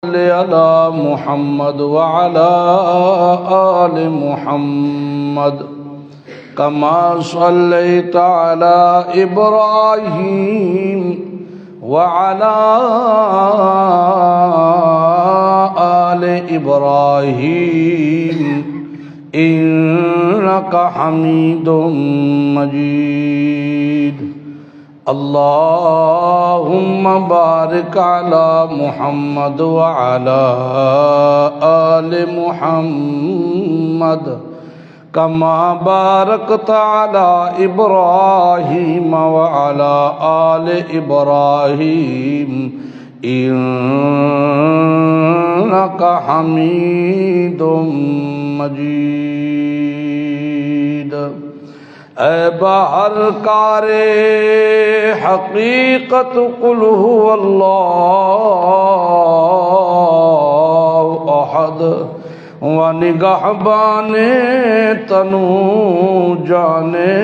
صل على محمد وعلى آل محمد كما صليت على إبراهيم وعلى آل إبراهيم إنك حميد مجيد. اللهم بارك على محمد وعلى آل محمد كما باركت على إبراهيم وعلى آل إبراهيم إنك حميد مجيد. اے باہر کار حقیقت قل هو اللہ احد و نگہبان تنو جانے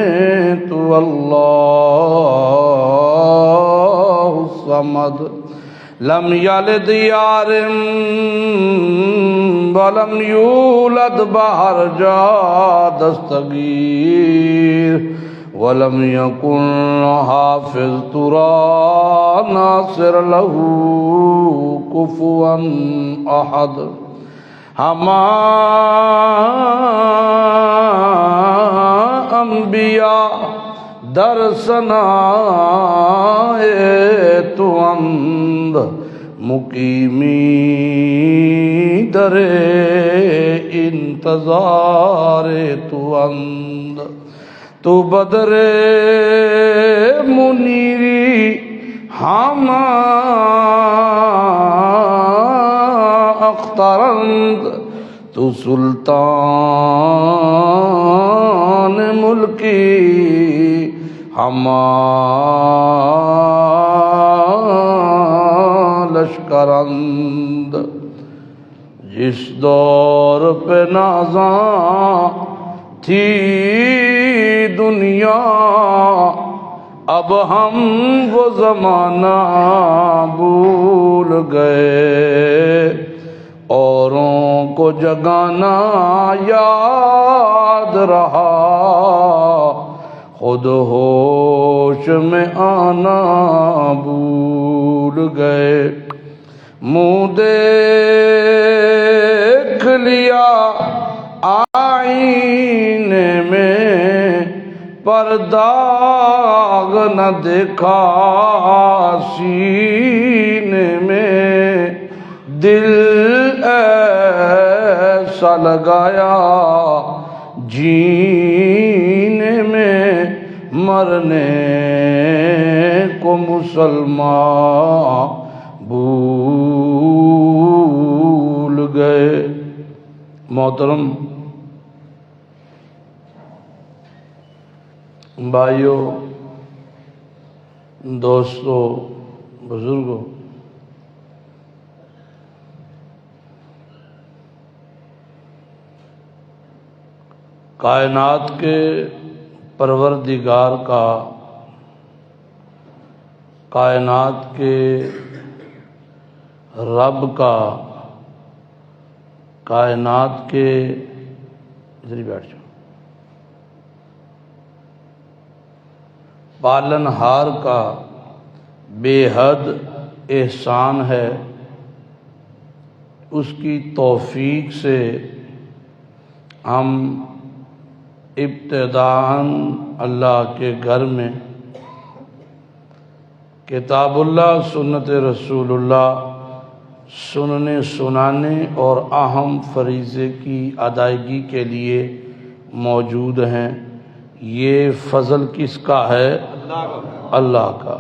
تو اللہ الصمد لم یلد یارم ولم یولد باہر جا دستگیر ولم یکن حافظ ترا ناصر له کفوا احد. ہما انبیاء در ثنائے تو اند مقیمی در انتظار تو اند. تو بدر منیری ہما اخترند تو سلطان ملکی ہما لشکرند. جس دور پہ نازاں تھی دنیا اب ہم وہ زمانہ بھول گئے. اوروں کو جگانا یاد رہا خود ہوش میں آنا بھول گئے. منہ دیکھ لیا آئینے میں پر داغ نہ دیکھا سینے میں. دل ایسا لگایا جینے میں مرنے کو مسلمان بھول گئے. محترم بھائیوں، دوستوں، بزرگوں، کائنات کے پروردگار کا، کائنات کے رب کا، کائنات کے ادھر ہی بیٹھ جاؤ پالنہار کا بے حد احسان ہے. اس کی توفیق سے ہم ابتداءً اللہ کے گھر میں کتاب اللہ سنت رسول اللہ سننے سنانے اور اہم فریضے کی ادائیگی کے لیے موجود ہیں. یہ فضل کس کا ہے؟ اللہ کا.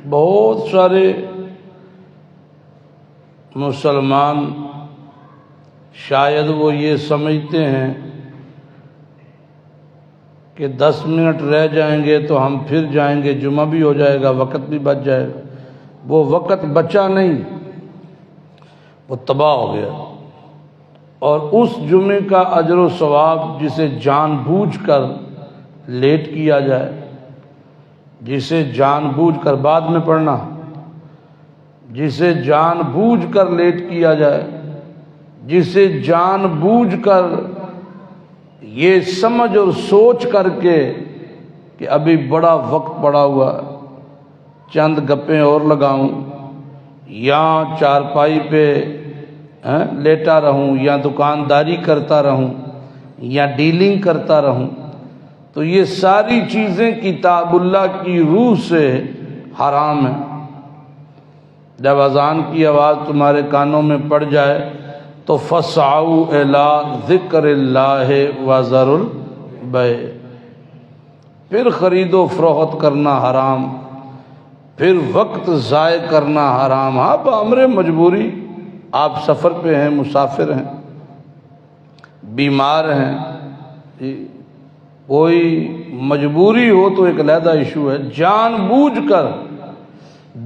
بہت سارے مسلمان شاید وہ یہ سمجھتے ہیں کہ 10 منٹ رہ جائیں گے تو ہم پھر جائیں گے، جمعہ بھی ہو جائے گا، وقت بھی بچ جائے گا. وہ وقت بچا نہیں، وہ تباہ ہو گیا. اور اس جمعے کا اجر و ثواب جسے جان بوجھ کر لیٹ کیا جائے، جسے جان بوجھ کر بعد میں پڑھنا، جسے جان بوجھ کر لیٹ کیا جائے، جسے جان بوجھ کر یہ سمجھ اور سوچ کر کے کہ ابھی بڑا وقت پڑا ہوا، چند گپیں اور لگاؤں، یا چارپائی پہ لیٹا رہوں، یا دکانداری کرتا رہوں، یا ڈیلنگ کرتا رہوں، تو یہ ساری چیزیں کتاب اللہ کی روح سے حرام ہیں۔ جب اذان کی آواز تمہارے کانوں میں پڑ جائے تو فَاسْعَوْا إِلَىٰ ذِكْرِ اللَّهِ وَذَرُوا الْبَيْعَ، پھر خرید و فروخت کرنا حرام، پھر وقت ضائع کرنا حرام۔ ہاں بامر مجبوری، آپ سفر پہ ہیں، مسافر ہیں، بیمار ہیں، کوئی مجبوری ہو تو ایک علیحدہ ایشو ہے۔ جان بوجھ کر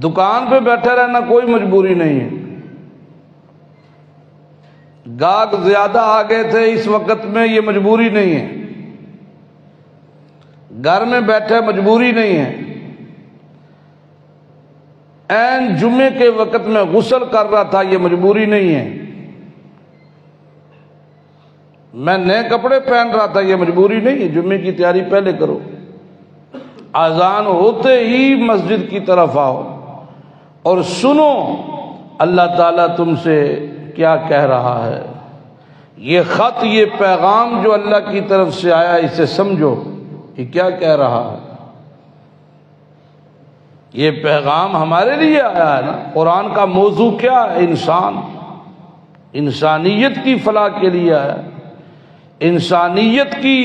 دکان پہ بیٹھے رہنا کوئی مجبوری نہیں ہے۔ گاہک زیادہ آ گئے تھے اس وقت میں، یہ مجبوری نہیں ہے۔ گھر میں بیٹھے مجبوری نہیں ہے۔ عین جمعے کے وقت میں غسل کر رہا تھا، یہ مجبوری نہیں ہے۔ میں نئے کپڑے پہن رہا تھا، یہ مجبوری نہیں ہے۔ جمعے کی تیاری پہلے کرو، اذان ہوتے ہی مسجد کی طرف آؤ اور سنو اللہ تعالیٰ تم سے کیا کہہ رہا ہے۔ یہ خط، یہ پیغام جو اللہ کی طرف سے آیا، اسے سمجھو یہ کیا کہہ رہا ہے۔ یہ پیغام ہمارے لیے آیا ہے نا۔ قرآن کا موضوع کیا ہے؟ انسانیت کی فلاح کے لیے آیا ہے، انسانیت کی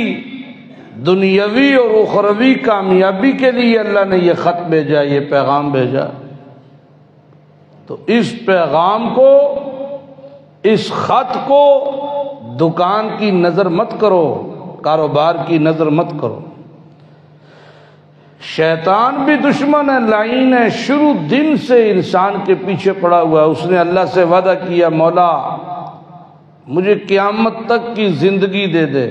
دنیاوی اور اخروی کامیابی کے لیے اللہ نے یہ خط بھیجا، یہ پیغام بھیجا۔ تو اس پیغام کو، اس خط کو دکان کی نظر مت کرو، کاروبار کی نظر مت کرو۔ شیطان بھی دشمن ہے، لعین ہے، شروع دن سے انسان کے پیچھے پڑا ہوا ہے۔ اس نے اللہ سے وعدہ کیا، مولا مجھے قیامت تک کی زندگی دے دے۔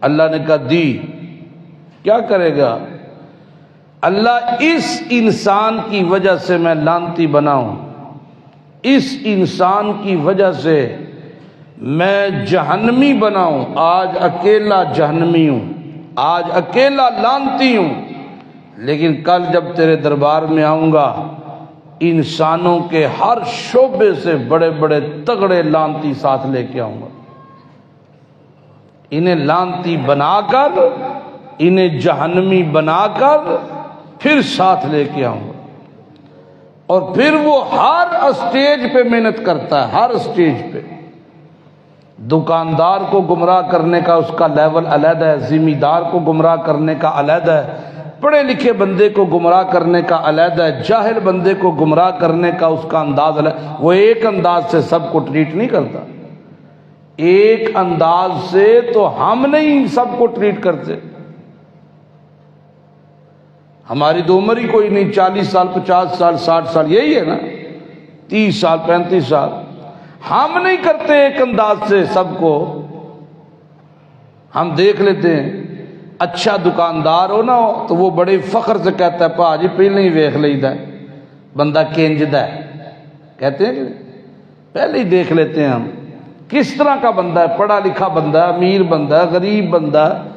اللہ نے کہا دی۔ کیا کرے گا؟ اللہ اس انسان کی وجہ سے میں لعنتی بناؤں، اس انسان کی وجہ سے میں جہنمی بناؤں۔ آج اکیلا جہنمی ہوں، آج اکیلا لعنتی ہوں، لیکن کل جب تیرے دربار میں آؤں گا انسانوں کے ہر شعبے سے بڑے بڑے تگڑے لعنتی ساتھ لے کے آؤں گا۔ انہیں لعنتی بنا کر، انہیں جہنمی بنا کر پھر ساتھ لے کے آؤں گا۔ اور پھر وہ ہر اسٹیج پہ محنت کرتا ہے، ہر اسٹیج پہ۔ دکاندار کو گمراہ کرنے کا اس کا لیول علیحدہ ہے، ذمہ دار کو گمراہ کرنے کا علیحدہ ہے، پڑھے لکھے بندے کو گمراہ کرنے کا علیحدہ ہے، جاہل بندے کو گمراہ کرنے کا اس کا انداز علیحدہ۔ وہ ایک انداز سے سب کو ٹریٹ نہیں کرتا، ایک انداز سے تو ہم نہیں سب کو ٹریٹ کرتے۔ ہماری تو عمر ہی کوئی نہیں، 40 سال 50 سال 60 سال یہی ہے نا، 30 سال 35 سال۔ ہم نہیں کرتے ایک انداز سے سب کو۔ ہم دیکھ لیتے ہیں اچھا دکاندار ہو نا تو وہ بڑے فخر سے کہتا ہے پا جی پہلے ہی ویکھ لئیدا ہے بندہ کینجدا ہے، کہتے ہیں کہ پہلے ہی دیکھ لیتے ہیں ہم کس طرح کا بندہ ہے، پڑھا لکھا بندہ ہے، امیر بندہ ہے، غریب بندہ ہے،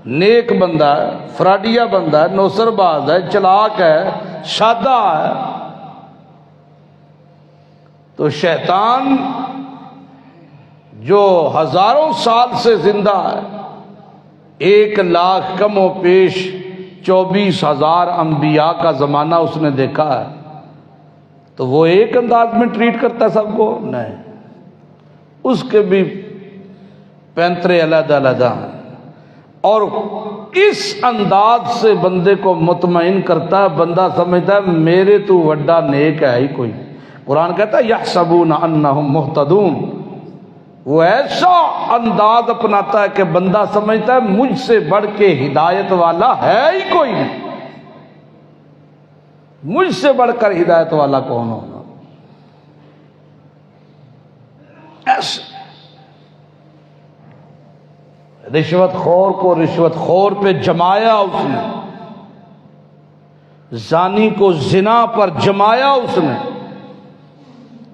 نیک بندہ ہے، فراڈیا بندہ ہے، نوسر باز ہے، چلاک ہے، سادہ ہے۔ تو شیطان جو ہزاروں سال سے زندہ ہے، 1,00,000 کم و پیش 24,000 انبیاء کا زمانہ اس نے دیکھا ہے، تو وہ ایک انداز میں ٹریٹ کرتا ہے سب کو؟ نہیں، اس کے بھی پینترے علیحدہ علیحدہ ہیں۔ اور اس انداز سے بندے کو مطمئن کرتا ہے، بندہ سمجھتا ہے میرے تو وڈا نیک ہے ہی کوئی۔ قرآن کہتا ہے یحسبون انہم مہتدون۔ وہ ایسا انداز اپناتا ہے کہ بندہ سمجھتا ہے مجھ سے بڑھ کے ہدایت والا ہے ہی کوئی نہیں، مجھ سے بڑھ کر ہدایت والا کون ہوگا؟ ایسے رشوت خور کو رشوت خور پہ جمایا اس نے، زانی کو زنا پر جمایا اس نے،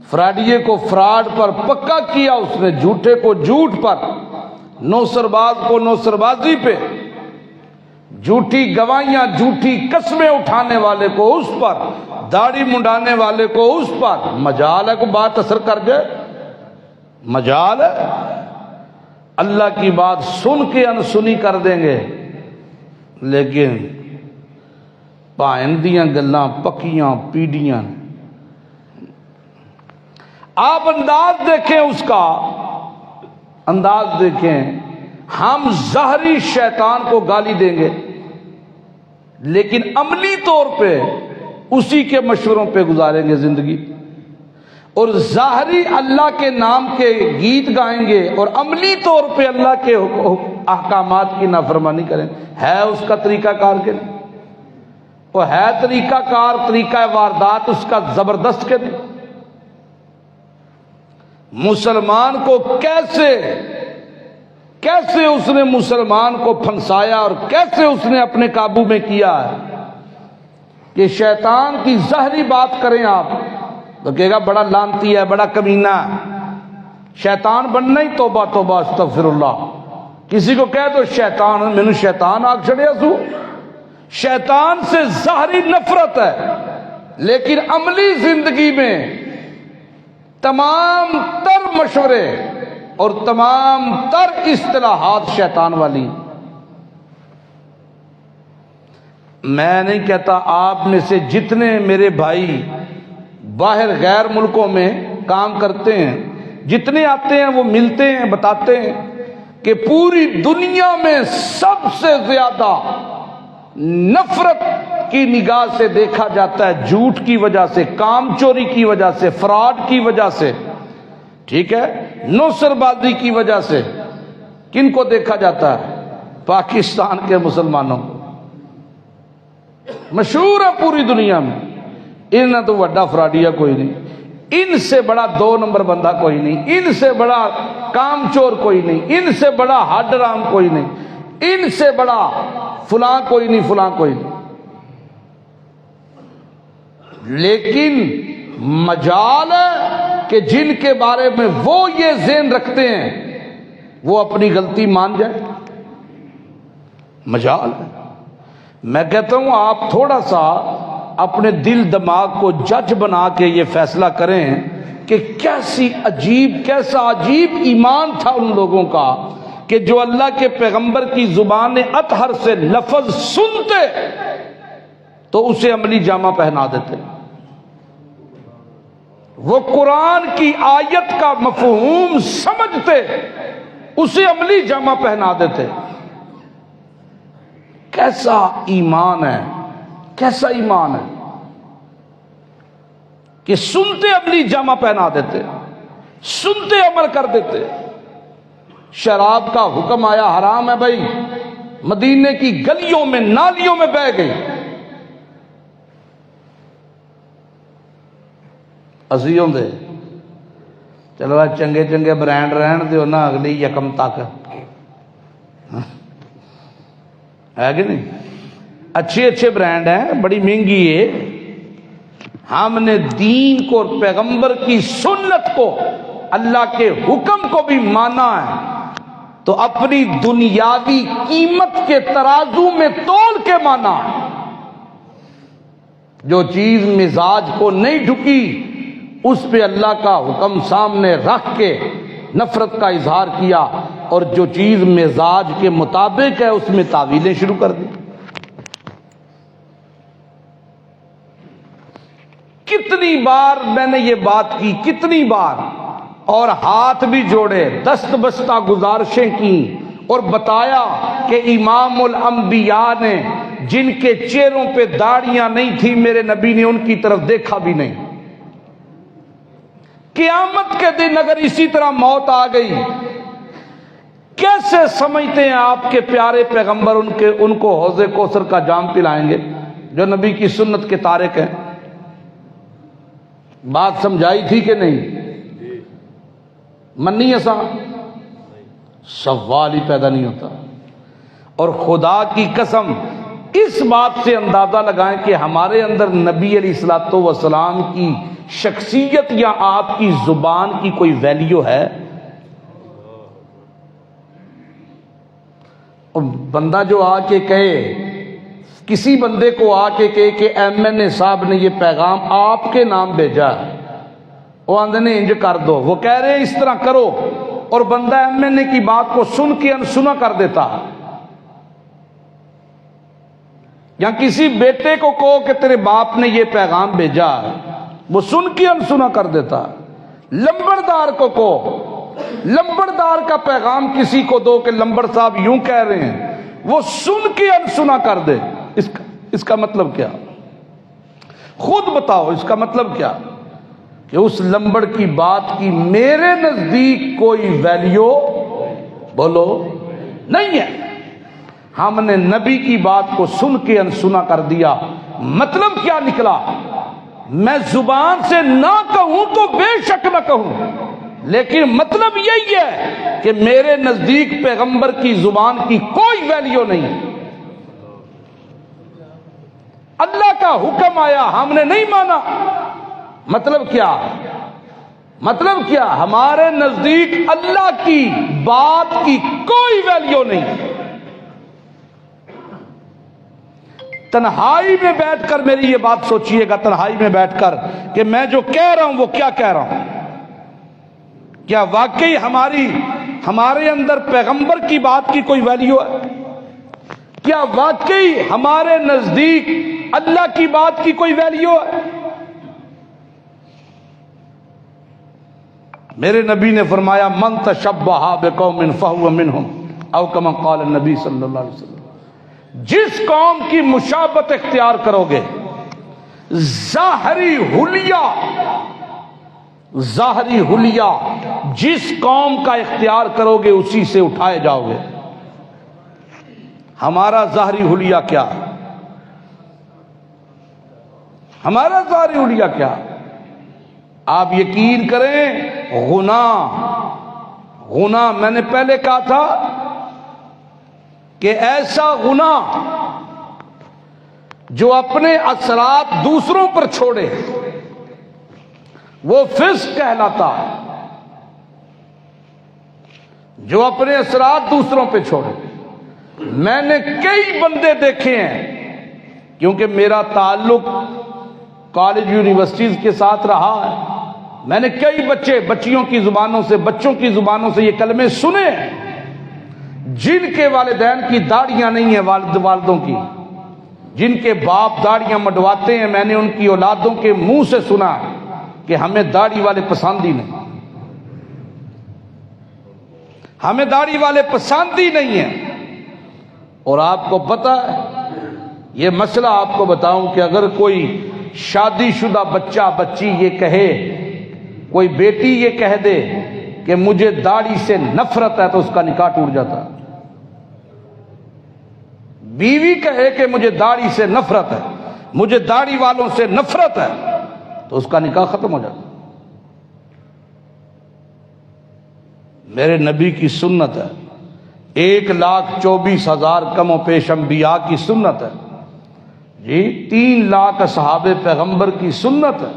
فراڈیے کو فراڈ پر پکا کیا اس نے، جھوٹے کو جھوٹ پر، نوسرباز کو نوسربازی پہ، جھوٹی گواہیاں جھوٹی قسمیں اٹھانے والے کو اس پر، داڑھی منڈانے والے کو اس پر۔ مجال ہے کوئی بات اثر کر جائے؟ مجال ہے؟ اللہ کی بات سن کے انسنی کر دیں گے، لیکن پائندیاں گلاں پکیاں پیڑیاں۔ آپ انداز دیکھیں، اس کا انداز دیکھیں، ہم ظاہری شیطان کو گالی دیں گے لیکن عملی طور پہ اسی کے مشوروں پہ گزاریں گے زندگی، اور ظاہری اللہ کے نام کے گیت گائیں گے اور عملی طور پہ اللہ کے احکامات کی نافرمانی کریں۔ ہے اس کا طریقہ کار کے نہیں؟ وہ ہے طریقہ کار، طریقہ واردات اس کا زبردست کے نہیں؟ مسلمان کو کیسے اس نے مسلمان کو پھنسایا اور کیسے اس نے اپنے قابو میں کیا ہے کہ شیطان کی ظاہری بات کریں آپ تو کہے گا بڑا لانتی ہے، بڑا کمینہ ہے۔ شیطان بننا ہی توبہ توبہ استغفر اللہ۔ کسی کو کہہ دو شیطان، مینوں شیطان آگ چڑھیا سو، شیطان سے ظاہری نفرت ہے لیکن عملی زندگی میں تمام تر مشورے اور تمام تر اصطلاحات شیطان والی۔ میں نہیں کہتا آپ میں سے جتنے میرے بھائی باہر غیر ملکوں میں کام کرتے ہیں، جتنے آتے ہیں وہ ملتے ہیں، بتاتے ہیں کہ پوری دنیا میں سب سے زیادہ نفرت کی نگاہ سے دیکھا جاتا ہے جھوٹ کی وجہ سے، کام چوری کی وجہ سے، فراڈ کی وجہ سے، ٹھیک ہے، نوسر بازی کی وجہ سے۔ کن کو دیکھا جاتا ہے؟ پاکستان کے مسلمانوں کو۔ مشہور ہے پوری دنیا میں، ان تو وڈا فراڈیا کوئی نہیں، ان سے بڑا 2 نمبر بندہ کوئی نہیں، ان سے بڑا کام چور کوئی نہیں، ان سے بڑا ہڈ رام کوئی نہیں، ان سے بڑا فلاں کوئی نہیں، فلاں کوئی نہیں۔ لیکن مجال ہے کہ جن کے بارے میں وہ یہ ذہن رکھتے ہیں وہ اپنی غلطی مان جائے، مجال ہے۔ میں کہتا ہوں آپ تھوڑا سا اپنے دل دماغ کو جج بنا کے یہ فیصلہ کریں کہ کیسا عجیب ایمان تھا ان لوگوں کا کہ جو اللہ کے پیغمبر کی زبان اطہر سے لفظ سنتے تو اسے عملی جامہ پہنا دیتے، وہ قرآن کی آیت کا مفہوم سمجھتے اسے عملی جامہ پہنا دیتے۔ کیسا ایمان ہے، کیسا ایمان ہے کہ سنتے عملی جامہ پہنا دیتے، سنتے عمل کر دیتے۔ شراب کا حکم آیا حرام ہے بھائی، مدینے کی گلیوں میں نالیوں میں بہہ گئی، اسی ہوں دے چلو چنگے چنگے برانڈ رہن دیو نا اگلی یکم تک، ہے کہ نہیں؟ اچھے اچھے برانڈ ہیں، بڑی مہنگی ہے۔ ہم نے دین کو، پیغمبر کی سنت کو، اللہ کے حکم کو بھی مانا ہے تو اپنی دنیاوی قیمت کے ترازو میں تول کے مانا ہے۔ جو چیز مزاج کو نہیں ڈھکی اس پہ اللہ کا حکم سامنے رکھ کے نفرت کا اظہار کیا، اور جو چیز مزاج کے مطابق ہے اس میں تعویلیں شروع کر دی۔ کتنی بار میں نے یہ بات کی، کتنی بار، اور ہاتھ بھی جوڑے، دست بستہ گزارشیں کی اور بتایا کہ امام الانبیاء نے جن کے چہروں پہ داڑیاں نہیں تھی میرے نبی نے ان کی طرف دیکھا بھی نہیں۔ قیامت کے دن اگر اسی طرح موت آ گئی، کیسے سمجھتے ہیں آپ کے پیارے پیغمبر ان کو حوض کوثر کا جام پلائیں گے جو نبی کی سنت کے تارک ہیں؟ بات سمجھائی تھی کہ نہیں؟ منی ایسا سوال ہی پیدا نہیں ہوتا۔ اور خدا کی قسم اس بات سے اندازہ لگائیں کہ ہمارے اندر نبی علیہ الصلوۃ والسلام کی شخصیت یا آپ کی زبان کی کوئی ویلیو ہے؟ اور بندہ جو آ کے کہے، کسی بندے کو آ کے کہے کہ ایم این اے صاحب نے یہ پیغام آپ کے نام بھیجا، وہ آندے نے انج کر دو، وہ کہہ رہے ہیں اس طرح کرو، اور بندہ ایم این اے کی بات کو سن کے انسنا کر دیتا، یا کسی بیٹے کو کہو کہ تیرے باپ نے یہ پیغام بھیجا، وہ سن کے انسنا کر دیتا۔ لمبردار کو کہو، لمبردار کا پیغام کسی کو دو کہ لمبر صاحب یوں کہہ رہے ہیں، وہ سن کے انسنا کر دے، اس کا مطلب کیا؟ خود بتاؤ اس کا مطلب کیا؟ کہ اس لمبڑ کی بات کی میرے نزدیک کوئی ویلیو بولو نہیں ہے۔ ہم نے نبی کی بات کو سن کے انسنا کر دیا، مطلب کیا نکلا؟ میں زبان سے نہ کہوں تو بے شک نہ کہوں، لیکن مطلب یہی ہے کہ میرے نزدیک پیغمبر کی زبان کی کوئی ویلیو نہیں۔ اللہ کا حکم آیا ہم نے نہیں مانا، مطلب کیا؟ مطلب کیا؟ ہمارے نزدیک اللہ کی بات کی کوئی ویلیو نہیں۔ تنہائی میں بیٹھ کر میری یہ بات سوچئے گا، تنہائی میں بیٹھ کر کہ میں جو کہہ رہا ہوں وہ کیا کہہ رہا ہوں۔ کیا واقعی ہمارے اندر پیغمبر کی بات کی کوئی ویلیو ہے؟ کیا واقعی ہمارے نزدیک اللہ کی بات کی کوئی ویلیو ہے؟ میرے نبی نے فرمایا من تشبہ بقوم فہو منہم، او کما قال النبی صلی اللہ علیہ وسلم، جس قوم کی مشابہت اختیار کرو گے، ظاہری حلیہ جس قوم کا اختیار کرو گے اسی سے اٹھائے جاؤ گے۔ ہمارا ظاہری حلیہ کیا؟ ہمارا ظاہری حلیہ کیا؟ آپ یقین کریں، غنہ میں نے پہلے کہا تھا کہ ایسا گناہ جو اپنے اثرات دوسروں پر چھوڑے وہ فسق کہلاتا، جو اپنے اثرات دوسروں پہ چھوڑے۔ میں نے کئی بندے دیکھے ہیں، کیونکہ میرا تعلق کالج یونیورسٹیز کے ساتھ رہا ہے، میں نے کئی بچوں کی زبانوں سے یہ کلمے سنے، جن کے والدین کی داڑیاں نہیں ہیں، والدوں کی، جن کے باپ داڑیاں مڈواتے ہیں، میں نے ان کی اولادوں کے منہ سے سنا کہ ہمیں داڑھی والے پسند ہی نہیں، ہمیں داڑھی والے پسند ہی نہیں ہیں۔ اور آپ کو پتہ ہے یہ مسئلہ، آپ کو بتاؤں کہ اگر کوئی شادی شدہ بچی یہ کہے، کوئی بیٹی یہ کہہ دے کہ مجھے داڑھی سے نفرت ہے، تو اس کا نکاح ٹوٹ جاتا۔ بیوی کہے کہ مجھے داڑھی سے نفرت ہے، مجھے داڑھی والوں سے نفرت ہے، تو اس کا نکاح ختم ہو جاتا۔ میرے نبی کی سنت ہے، 1,24,000 کم و پیش انبیاء کی سنت ہے جی، 3 لاکھ اصحاب پیغمبر کی سنت ہے،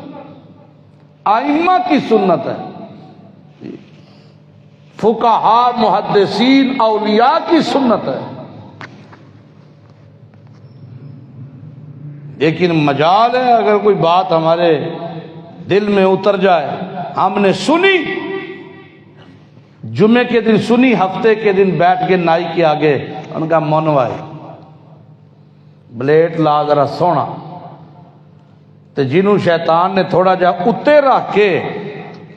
ائمہ کی سنت ہے، فقہاء محدثین اولیاء کی سنت ہے۔ لیکن مجال ہے اگر کوئی بات ہمارے دل میں اتر جائے، ہم نے سنی، جمعے کے دن سنی، ہفتے کے دن بیٹھ کے نائی کے آگے ان کا منوائے بلیٹ لا ذرا سونا، تو جنہوں شیطان نے تھوڑا جا اتے رکھ کے،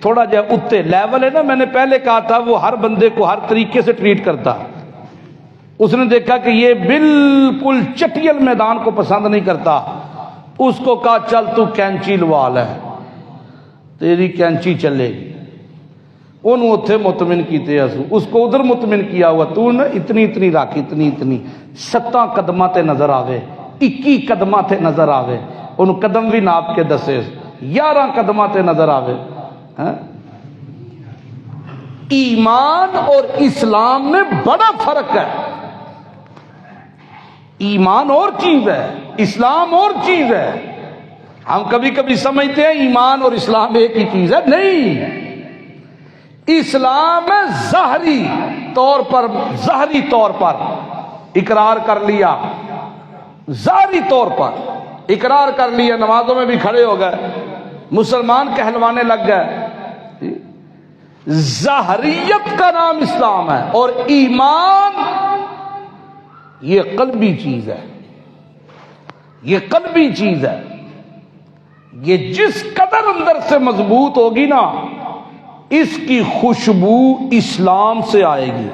تھوڑا جا اتے لیول ہے نا، میں نے پہلے کہا تھا وہ ہر بندے کو ہر طریقے سے ٹریٹ کرتا، اس نے دیکھا کہ یہ بالکل چٹیل میدان کو پسند نہیں کرتا، اس کو کہا چل تو کینچی لوا لے، تیری کینچی چلے گی، انہوں اتھے مطمئن کیتے ہیں، اس کو ادھر مطمئن کیا ہوا، تو نے اتنی رکھ، اتنی 7 قدمہ تے نظر آوے، 21 قدمہ تے نظر آوے، انہوں قدم بھی ناپ کے دسے، 11 قدمہ تے نظر آوے۔ ایمان اور اسلام میں بڑا فرق ہے، ایمان اور چیز ہے، اسلام اور چیز ہے۔ ہم کبھی کبھی سمجھتے ہیں ایمان اور اسلام ایک ہی چیز ہے، نہیں، اسلام ظاہری طور پر اقرار کر لیا، ظاہری طور پر اقرار کر لیا، نمازوں میں بھی کھڑے ہو گئے، مسلمان کہلوانے لگ گئے، ظاہریت کا نام اسلام ہے، اور ایمان یہ قلبی چیز ہے، یہ قلبی چیز ہے، یہ جس قدر اندر سے مضبوط ہوگی نا، اس کی خوشبو اسلام سے آئے گی،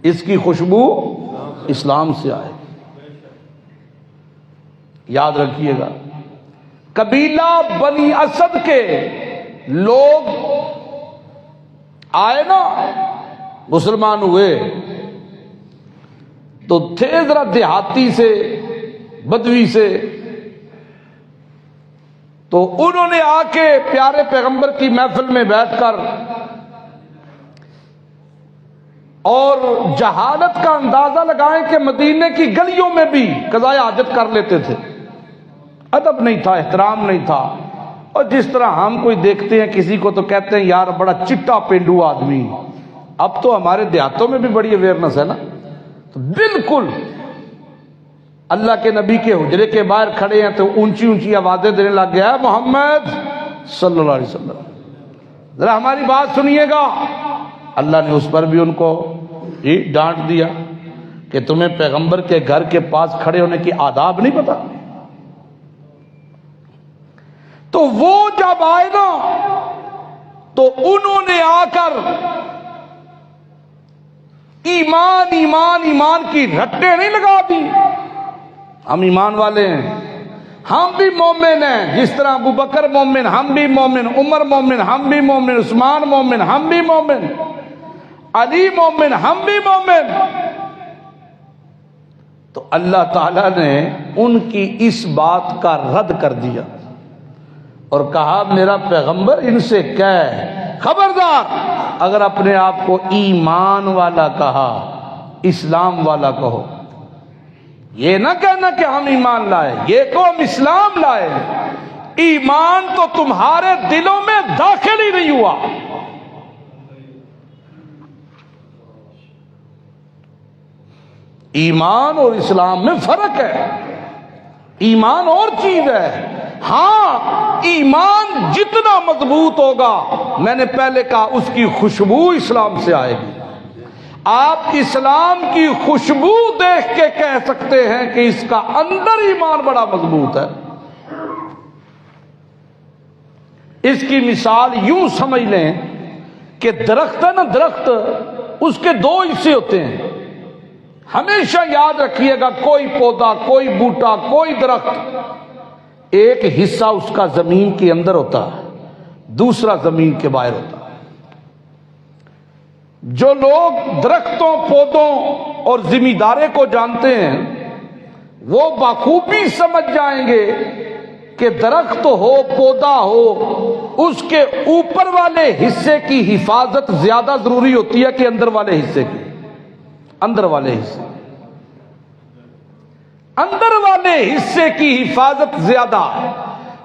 اس کی خوشبو اسلام سے آئے گی۔ یاد رکھیے گا، قبیلہ بنی اسد کے لوگ آئے نا، مسلمان ہوئے تو تھے ذرا دیہاتی سے، بدوی سے، تو انہوں نے آ کے پیارے پیغمبر کی محفل میں بیٹھ کر اور جہالت کا اندازہ لگائیں کہ مدینے کی گلیوں میں بھی قضائے حاجت کر لیتے تھے، ادب نہیں تھا، احترام نہیں تھا، اور جس طرح ہم کوئی دیکھتے ہیں کسی کو تو کہتے ہیں یار بڑا چٹا پینڈو آدمی۔ اب تو ہمارے دیہاتوں میں بھی بڑی اویئرنس ہے نا، تو بالکل اللہ کے نبی کے حجرے کے باہر کھڑے ہیں تو اونچی اونچی آوازیں دینے لگ گیا ہے، محمد صلی اللہ علیہ وسلم ذرا ہماری بات سنیے گا۔ اللہ نے اس پر بھی ان کو ڈانٹ دیا کہ تمہیں پیغمبر کے گھر کے پاس کھڑے ہونے کی آداب نہیں پتا۔ تو وہ جب آئے نا تو انہوں نے آ کر ایمان ایمان ایمان کی رٹے نہیں لگا دی، ہم ایمان والے ہیں، ہم بھی مومن ہیں، جس طرح ابو بکر مومن، ہم بھی مومن، عمر مومن، ہم بھی مومن، عثمان مومن، ہم بھی مومن، علی مومن، ہم بھی مومن۔ تو اللہ تعالیٰ نے ان کی اس بات کا رد کر دیا اور کہا میرا پیغمبر ان سے کہہ، خبردار اگر اپنے آپ کو ایمان والا کہا، اسلام والا کہو، یہ نہ کہنا کہ ہم ایمان لائے، یہ تو ہم اسلام لائے، ایمان تو تمہارے دلوں میں داخل ہی نہیں ہوا۔ ایمان اور اسلام میں فرق ہے، ایمان اور چیز ہے۔ ہاں ایمان جتنا مضبوط ہوگا، میں نے پہلے کہا اس کی خوشبو اسلام سے آئے گی۔ آپ اسلام کی خوشبو دیکھ کے کہہ سکتے ہیں کہ اس کا اندر ایمان بڑا مضبوط ہے۔ اس کی مثال یوں سمجھ لیں کہ درخت ہے نا، درخت اس کے دو حصے ہوتے ہیں، ہمیشہ یاد رکھیے گا، کوئی پودا، کوئی بوٹا، کوئی درخت، ایک حصہ اس کا زمین کے اندر ہوتا ہے، دوسرا زمین کے باہر ہوتا ہے۔ جو لوگ درختوں، پودوں اور زمیندارے کو جانتے ہیں وہ بخوبی سمجھ جائیں گے کہ درخت ہو، پودا ہو، اس کے اوپر والے حصے کی حفاظت زیادہ ضروری ہوتی ہے کہ اندر والے حصے کی، اندر والے حصے کی حفاظت زیادہ،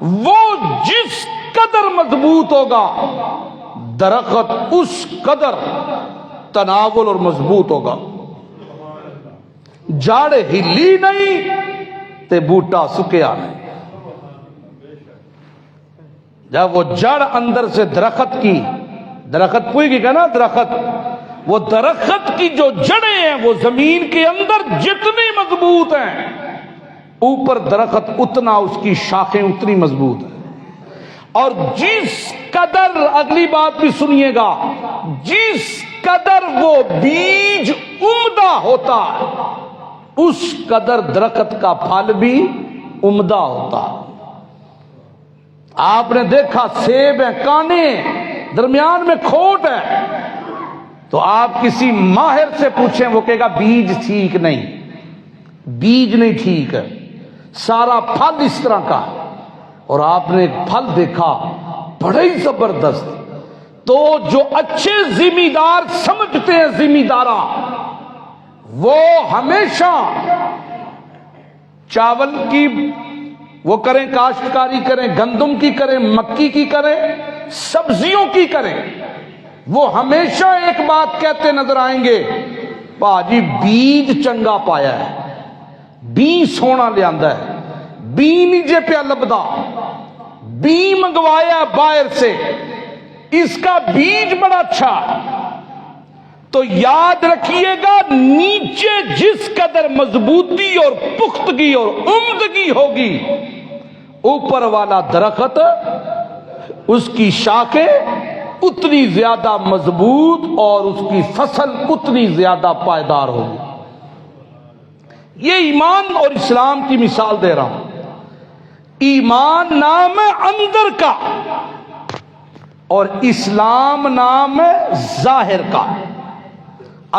وہ جس قدر مضبوط ہوگا درخت اس قدر تناول اور مضبوط ہوگا۔ جڑ ہلی نہیں تے بوٹا سکیا نہیں۔ جب وہ جڑ اندر سے درخت پوئی گی نا، درخت، وہ درخت کی جو جڑیں ہیں وہ زمین کے اندر جتنی مضبوط ہیں، اوپر درخت اتنا، اس کی شاخیں اتنی مضبوط ہیں۔ اور جس قدر، اگلی بات بھی سنیے گا، جس قدر وہ بیج عمدہ ہوتا ہے اس قدر درخت کا پھل بھی عمدہ ہوتا ہے۔ آپ نے دیکھا سیب ہیں، کانے، درمیان میں کھوٹ ہے، تو آپ کسی ماہر سے پوچھیں وہ کہے گا بیج ٹھیک نہیں، بیج نہیں ٹھیک ہے، سارا پھل اس طرح کا ہے۔ اور آپ نے ایک پھل دیکھا بڑا ہی زبردست، تو جو اچھے ذمہ سمجھتے ہیں ذمہ دارا، وہ ہمیشہ چاول کی وہ کریں کاشتکاری کریں، گندم کی کریں، مکی کی کریں، سبزیوں کی کریں، وہ ہمیشہ ایک بات کہتے نظر آئیں گے، باجی بیج چنگا پایا ہے، بی سونا لے آندا ہے، بی نہیں جے پہ لبدا، بی منگوایا باہر سے، اس کا بیج بڑا اچھا۔ تو یاد رکھیے گا، نیچے جس قدر مضبوطی اور پختگی اور عمدگی ہوگی، اوپر والا درخت اس کی شاخیں اتنی زیادہ مضبوط اور اس کی فصل اتنی زیادہ پائیدار ہوگی۔ یہ ایمان اور اسلام کی مثال دے رہا ہوں۔ ایمان نام ہے اندر کا اور اسلام نام ہے ظاہر کا۔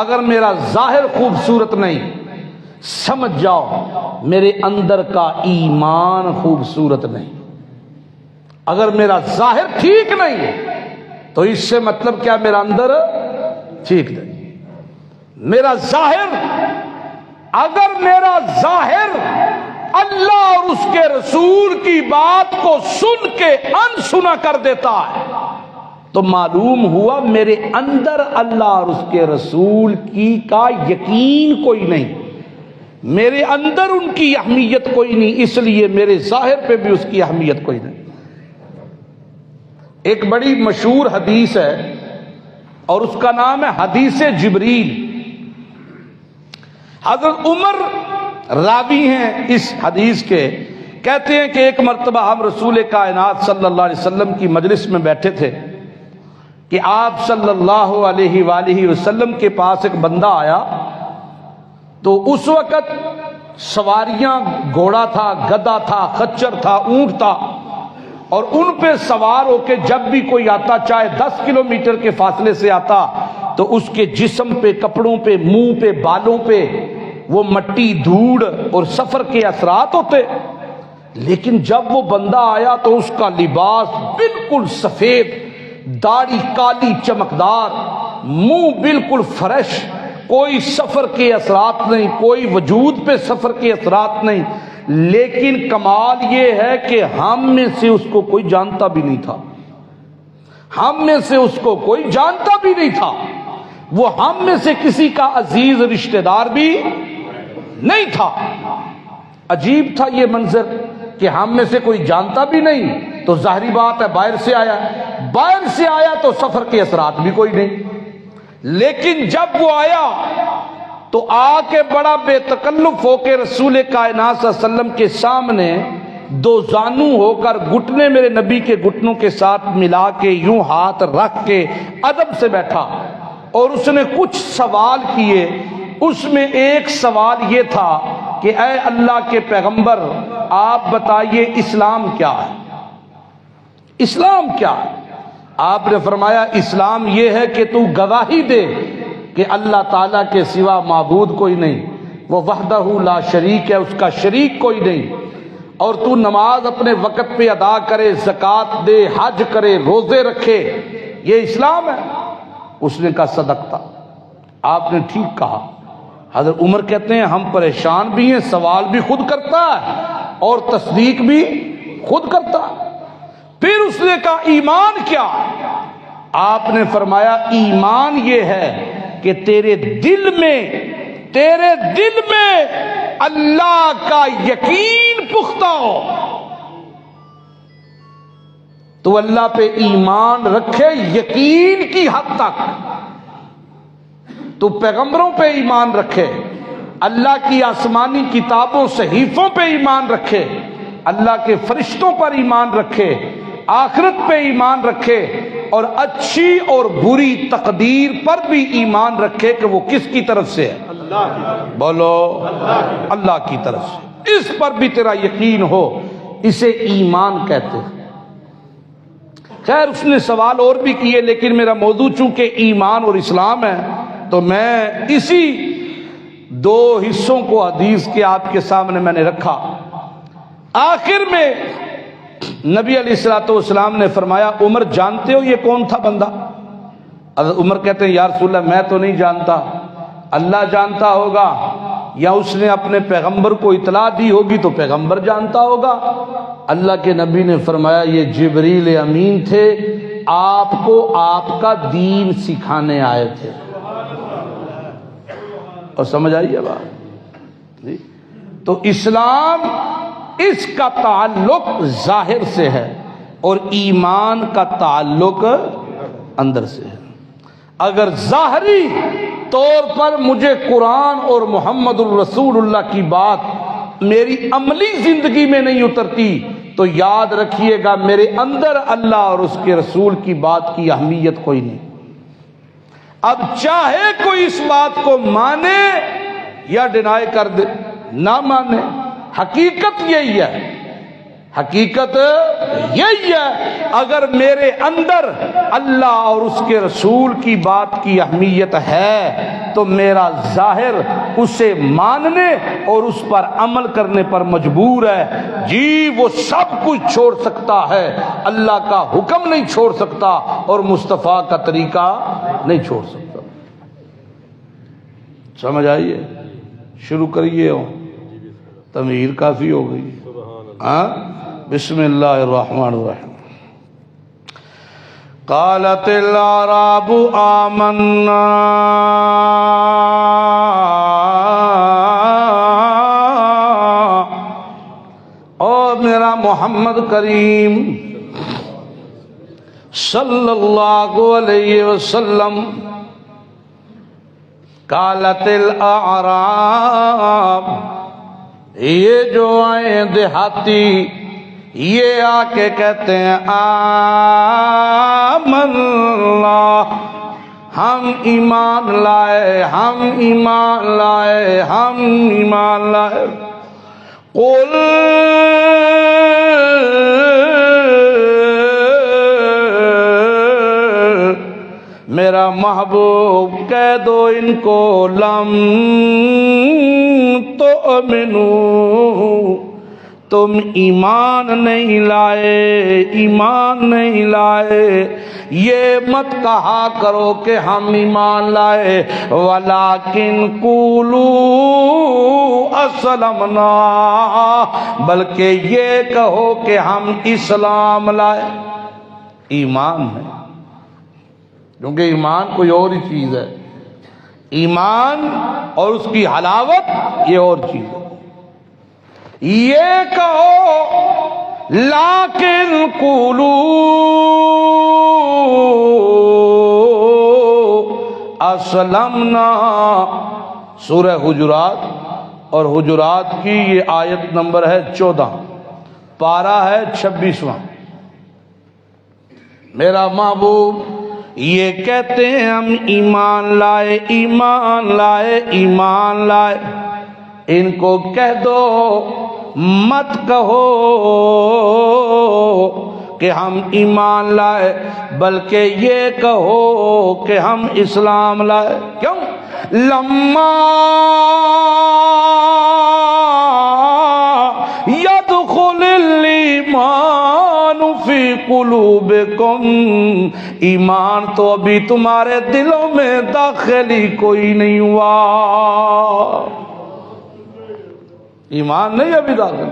اگر میرا ظاہر خوبصورت نہیں، سمجھ جاؤ میرے اندر کا ایمان خوبصورت نہیں۔ اگر میرا ظاہر ٹھیک نہیں تو اس سے مطلب کیا میرا اندر ٹھیک نہیں۔ میرا ظاہر، اگر میرا ظاہر اللہ اور اس کے رسول کی بات کو سن کے انسنا کر دیتا ہے تو معلوم ہوا میرے اندر اللہ اور اس کے رسول کی کا یقین کوئی نہیں، میرے اندر ان کی اہمیت کوئی نہیں، اس لیے میرے ظاہر پہ بھی اس کی اہمیت کوئی نہیں۔ ایک بڑی مشہور حدیث ہے اور اس کا نام ہے حدیث جبریل۔ حضرت عمر راوی ہیں اس حدیث کے، کہتے ہیں کہ ایک مرتبہ ہم رسول کائنات صلی اللہ علیہ وسلم کی مجلس میں بیٹھے تھے کہ آپ صلی اللہ علیہ وآلہ وسلم کے پاس ایک بندہ آیا، تو اس وقت سواریاں گھوڑا تھا، گدھا تھا، خچر تھا، اونٹ تھا، اور ان پہ سوار ہو کے جب بھی کوئی آتا، چاہے 10 کلومیٹر کے فاصلے سے آتا، تو اس کے جسم پہ، کپڑوں پہ، منہ پہ، بالوں پہ وہ مٹی، دھوڑ اور سفر کے اثرات ہوتے۔ لیکن جب وہ بندہ آیا تو اس کا لباس بالکل سفید، داڑھی کالی چمکدار، منہ بالکل فریش، کوئی سفر کے اثرات نہیں، کوئی وجود پہ سفر کے اثرات نہیں۔ لیکن کمال یہ ہے کہ ہم میں سے اس کو کوئی جانتا بھی نہیں تھا، ہم میں سے اس کو کوئی جانتا بھی نہیں تھا، وہ ہم میں سے کسی کا عزیز رشتہ دار بھی نہیں تھا۔ عجیب تھا یہ منظر کہ ہم میں سے کوئی جانتا بھی نہیں، تو ظاہری بات ہے باہر سے آیا، باہر سے آیا تو سفر کے اثرات بھی کوئی نہیں۔ لیکن جب وہ آیا تو آ کے بڑا بے تکلف ہو کے رسول کائنات صلی اللہ علیہ وسلم کے سامنے دو زانو ہو کر گھٹنے میرے نبی کے گھٹنوں کے ساتھ ملا کے یوں ہاتھ رکھ کے ادب سے بیٹھا، اور اس نے کچھ سوال کیے۔ اس میں ایک سوال یہ تھا کہ اے اللہ کے پیغمبر، آپ بتائیے اسلام کیا ہے؟ اسلام کیا ہے؟ آپ نے فرمایا اسلام یہ ہے کہ تو گواہی دے کہ اللہ تعالیٰ کے سوا معبود کوئی نہیں، وہ وحدہ لا شریک ہے، اس کا شریک کوئی نہیں، اور تو نماز اپنے وقت پہ ادا کرے، زکوٰۃ دے، حج کرے، روزے رکھے، یہ اسلام ہے۔ اس نے کہا صدقتا، آپ نے ٹھیک کہا۔ حضرت عمر کہتے ہیں ہم پریشان بھی ہیں، سوال بھی خود کرتا ہے اور تصدیق بھی خود کرتا ہے۔ پھر اس نے کہا ایمان کیا؟ آپ نے فرمایا ایمان یہ ہے کہ تیرے دل میں اللہ کا یقین پختہ ہو، تو اللہ پہ ایمان رکھے یقین کی حد تک، تو پیغمبروں پہ ایمان رکھے، اللہ کی آسمانی کتابوں صحیفوں پہ ایمان رکھے، اللہ کے فرشتوں پر ایمان رکھے، آخرت پہ ایمان رکھے، اور اچھی اور بری تقدیر پر بھی ایمان رکھے کہ وہ کس کی طرف سے ہے؟ اللہ کی طرف۔ بولو اللہ کی طرف سے، اس پر بھی تیرا یقین ہو، اسے ایمان کہتے ہیں۔ خیر اس نے سوال اور بھی کیے، لیکن میرا موضوع چونکہ ایمان اور اسلام ہے تو میں اسی دو حصوں کو حدیث کے آپ کے سامنے میں نے رکھا۔ آخر میں نبی علیہ الصلوۃ والسلام نے فرمایا عمر جانتے ہو یہ کون تھا بندہ؟ حضرت عمر کہتے ہیں یا رسول اللہ میں تو نہیں جانتا، اللہ جانتا ہوگا۔ یا اس نے اپنے پیغمبر کو اطلاع دی ہوگی تو پیغمبر جانتا ہوگا۔ اللہ کے نبی نے فرمایا یہ جبریل امین تھے، آپ کو آپ کا دین سکھانے آئے تھے۔ اور سمجھ آئی ہے بات جی؟ تو اسلام اس کا تعلق ظاہر سے ہے اور ایمان کا تعلق اندر سے ہے۔ اگر ظاہری طور پر مجھے قرآن اور محمد الرسول اللہ کی بات میری عملی زندگی میں نہیں اترتی تو یاد رکھیے گا میرے اندر اللہ اور اس کے رسول کی بات کی اہمیت کوئی نہیں۔ اب چاہے کوئی اس بات کو مانے یا ڈینائی کر دے، نہ مانے، حقیقت یہی ہے، حقیقت یہی ہے۔ اگر میرے اندر اللہ اور اس کے رسول کی بات کی اہمیت ہے تو میرا ظاہر اسے ماننے اور اس پر عمل کرنے پر مجبور ہے۔ جی وہ سب کچھ چھوڑ سکتا ہے، اللہ کا حکم نہیں چھوڑ سکتا اور مصطفیٰ کا طریقہ نہیں چھوڑ سکتا۔ سمجھ آئیے؟ شروع کریے، تمہید کافی ہو گئی۔ ہاں، بسم اللہ الرحمن الرحیم۔ قالت الاعراب آمنا او میرا محمد کریم صلی اللہ علیہ وسلم، قالت الاعراب، یہ جو آئے دیہاتی یہ آ کے کہتے ہیں آمنا، ہم ایمان لائے، ہم ایمان لائے، ہم ایمان لائے۔ قل میرا محبوب کہہ دو ان کو لم تؤمنو، تم ایمان نہیں لائے، ایمان نہیں لائے۔ یہ مت کہا کرو کہ ہم ایمان لائے، ولیکن قولوا اسلمنا، بلکہ یہ کہو کہ ہم اسلام لائے۔ ایمان ہے، کیونکہ ایمان کوئی اور ہی چیز ہے، ایمان اور اس کی حلاوت یہ اور چیز ہے۔ یہ کہو لیکن قولوا اسلمنا، سورہ حجرات، اور حجرات کی یہ آیت نمبر ہے 14، پارہ ہے 26۔ میرا محبوب یہ کہتے ہیں ہم ایمان لائے، ایمان لائے، ایمان لائے۔ ان کو کہہ دو، مت کہو کہ ہم ایمان لائے، بلکہ یہ کہو کہ ہم اسلام لائے۔ کیوں؟ لما يدخل الایمان فی قلوبکم، ایمان تو ابھی تمہارے دلوں میں داخل ہی کوئی نہیں ہوا، ایمان نہیں ابھی داخل،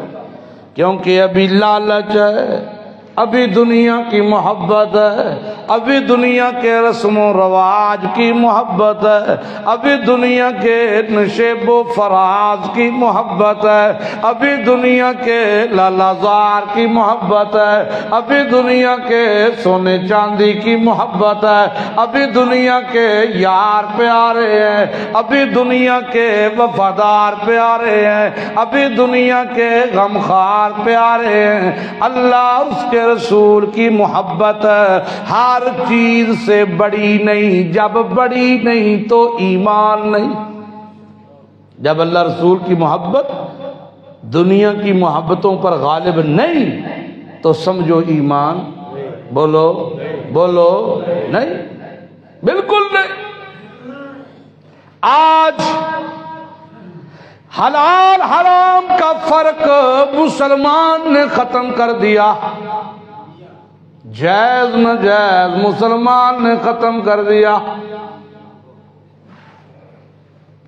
کیونکہ ابھی لالچ ہے، ابھی دنیا کی محبت ہے، ابھی دنیا کے رسم و رواج کی محبت ہے، ابھی دنیا کے نشیب و فراز کی محبت ہے، ابھی دنیا کے لالازار کی محبت ہے، ابھی دنیا کے سونے چاندی کی محبت ہے، ابھی دنیا کے یار پیارے ہیں، ابھی دنیا کے وفادار پیارے ہیں، ابھی دنیا کے غمخوار پیارے ہیں۔ اللہ اس کے رسول کی محبت ہر چیز سے بڑی نہیں، جب بڑی نہیں تو ایمان نہیں۔ جب اللہ رسول کی محبت دنیا کی محبتوں پر غالب نہیں تو سمجھو ایمان، بولو بولو، نہیں، بالکل نہیں۔ آج حلال حرام کا فرق مسلمان نے ختم کر دیا، جائز ناجائز مسلمان نے ختم کر دیا۔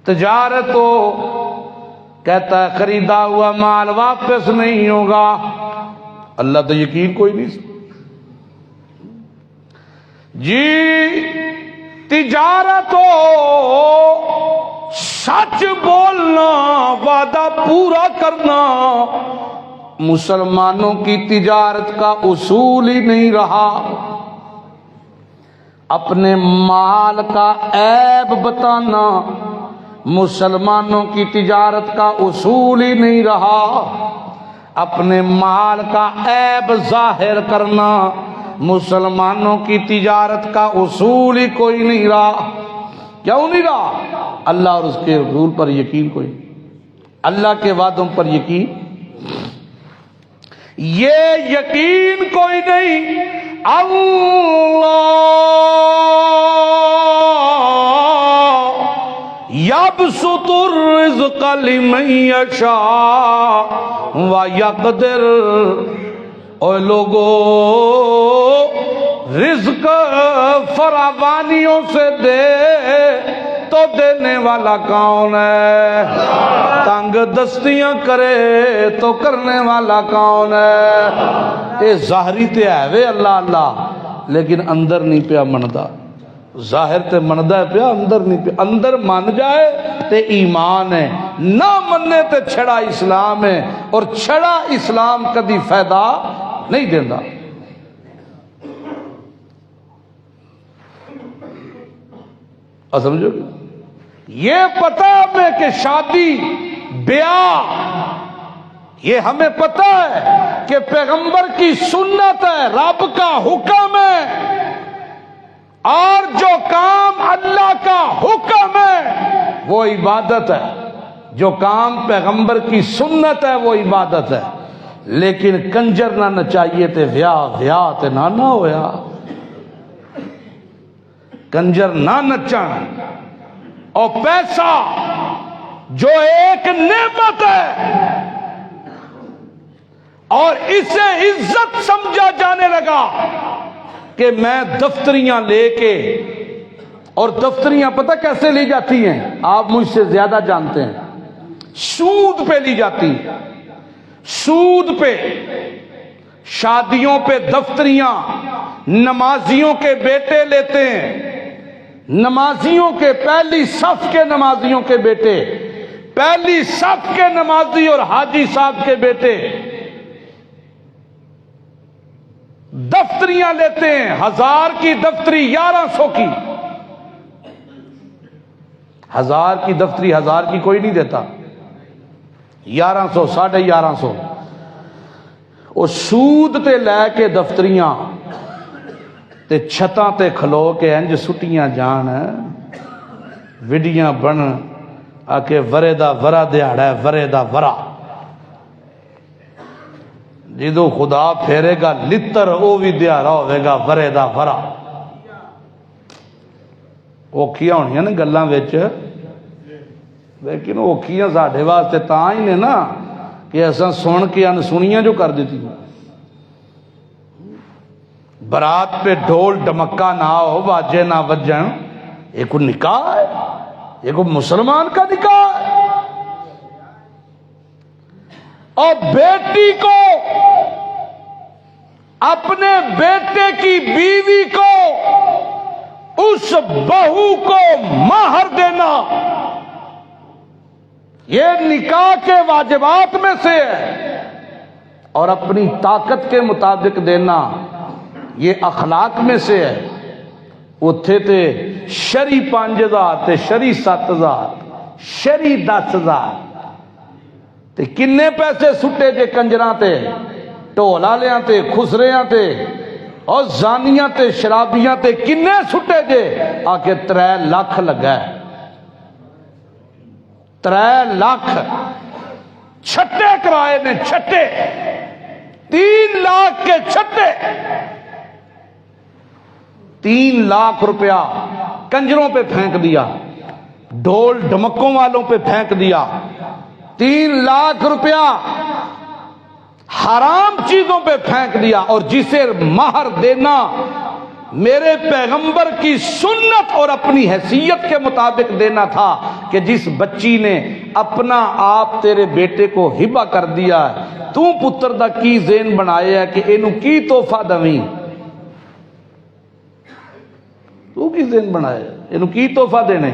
تجارت ہو، کہتا ہے خریدا ہوا مال واپس نہیں ہوگا۔ اللہ تو یقین کوئی نہیں جی، تجارت ہو، سچ بولنا، وعدہ پورا کرنا مسلمانوں کی تجارت کا اصول ہی نہیں رہا۔ اپنے مال کا عیب بتانا مسلمانوں کی تجارت کا اصول ہی نہیں رہا۔ اپنے مال کا عیب ظاہر کرنا مسلمانوں کی تجارت کا اصول ہی کوئی نہیں رہا۔ کیوں نہیں رہا؟ اللہ اور اس کے رسول پر یقین کوئی نہیں، اللہ کے وعدوں پر یقین، یہ یقین کوئی نہیں۔ اللہ یبسط الرزق لمن یشاء ویقدر۔ اے لوگو، رزق فراوانیوں سے دے تو دینے والا کون ہے؟ تنگ دستیاں کرے تو کرنے والا کون ہے؟ اے ظاہری تے ہے وے اللہ اللہ، لیکن اندر نہیں پیا مندا۔ ظاہر تے مندا ہے پیا، اندر نہیں پیا۔ اندر من جائے تے ایمان ہے، نہ مننے تے چھڑا اسلام ہے، اور چھڑا اسلام کدی فائدہ نہیں دینا۔ سمجھو یہ پتہ ہمیں کہ شادی بیاہ، یہ ہمیں پتہ ہے کہ پیغمبر کی سنت ہے، رب کا حکم ہے، اور جو کام اللہ کا حکم ہے وہ عبادت ہے، جو کام پیغمبر کی سنت ہے وہ عبادت ہے۔ لیکن کنجر نہ نچائیے تے ویاہ تے نہ ہویا، کنجر نہ نچن، اور پیسہ جو ایک نعمت ہے اور اسے عزت سمجھا جانے لگا کہ میں دفتریاں لے کے، اور دفتریاں پتہ کیسے لی جاتی ہیں؟ آپ مجھ سے زیادہ جانتے ہیں، سود پہ لی جاتی ہیں، سود پہ، شادیوں پہ دفتریاں نمازیوں کے بیٹے لیتے ہیں، نمازیوں کے، پہلی صف کے نمازیوں کے بیٹے، پہلی صف کے نمازی اور حاجی صاحب کے بیٹے دفتریاں لیتے ہیں، 1000 کی دفتری 1100 کی، 1000 کی دفتری 1000 کی کوئی نہیں دیتا، 1100 1150۔ وہ سود تے لے کے دفتریاں تے چھتاں تے کھلو کے انج سٹیاں جان، وڈیاں بن آ کے ورے دا ورا دیہڑا ہے، ورے دا ورا، جدو خدا پھیرے گا لتر او بھی دیہڑا ہوئے گا ورے دا ورا۔ اوکھیاں ہونیاں نا گلاں وچ، لیکن اوکھیاں ساڈے واسطے تاں ہی نے نا کہ اساں سن کے انسنیاں جو کر دیتی۔ برات پہ ڈھول ڈمکا نہ ہو، واجے نہ وجن، یہ کوئی نکاح ہے؟ یہ کوئی مسلمان کا نکاح ہے؟ اور بیٹی کو، اپنے بیٹے کی بیوی کو، اس بہو کو مہر دینا، یہ نکاح کے واجبات میں سے ہے، اور اپنی طاقت کے مطابق دینا یہ اخلاق میں سے ہے۔ اتھے تے شری 5000 تے شری 7000 شری 10000 تے کنے پیسے سٹے جے کنجراں تے، ٹولالیاں تے، خسریاں تے، اور زانیاں تے، شرابیاں تے کنے سٹے جے؟ آ کے 3 لاکھ لگا ہے، 3 لاکھ چھٹے کرائے نے، چھٹے 3 لاکھ کے چھٹے، 3 لاکھ روپیہ کنجروں پہ پھینک دیا، ڈھول ڈمکوں والوں پہ پھینک دیا، 3 لاکھ روپیہ حرام چیزوں پہ پھینک دیا، اور جسے مہر دینا میرے پیغمبر کی سنت اور اپنی حیثیت کے مطابق دینا تھا کہ جس بچی نے اپنا آپ تیرے بیٹے کو ہبہ کر دیا ہے تو پتر دا کی ذہن بنایا ہے کہ اینو کی تحفہ دویں، تو کی ذہن بنایا اینو کی تحفہ دینے،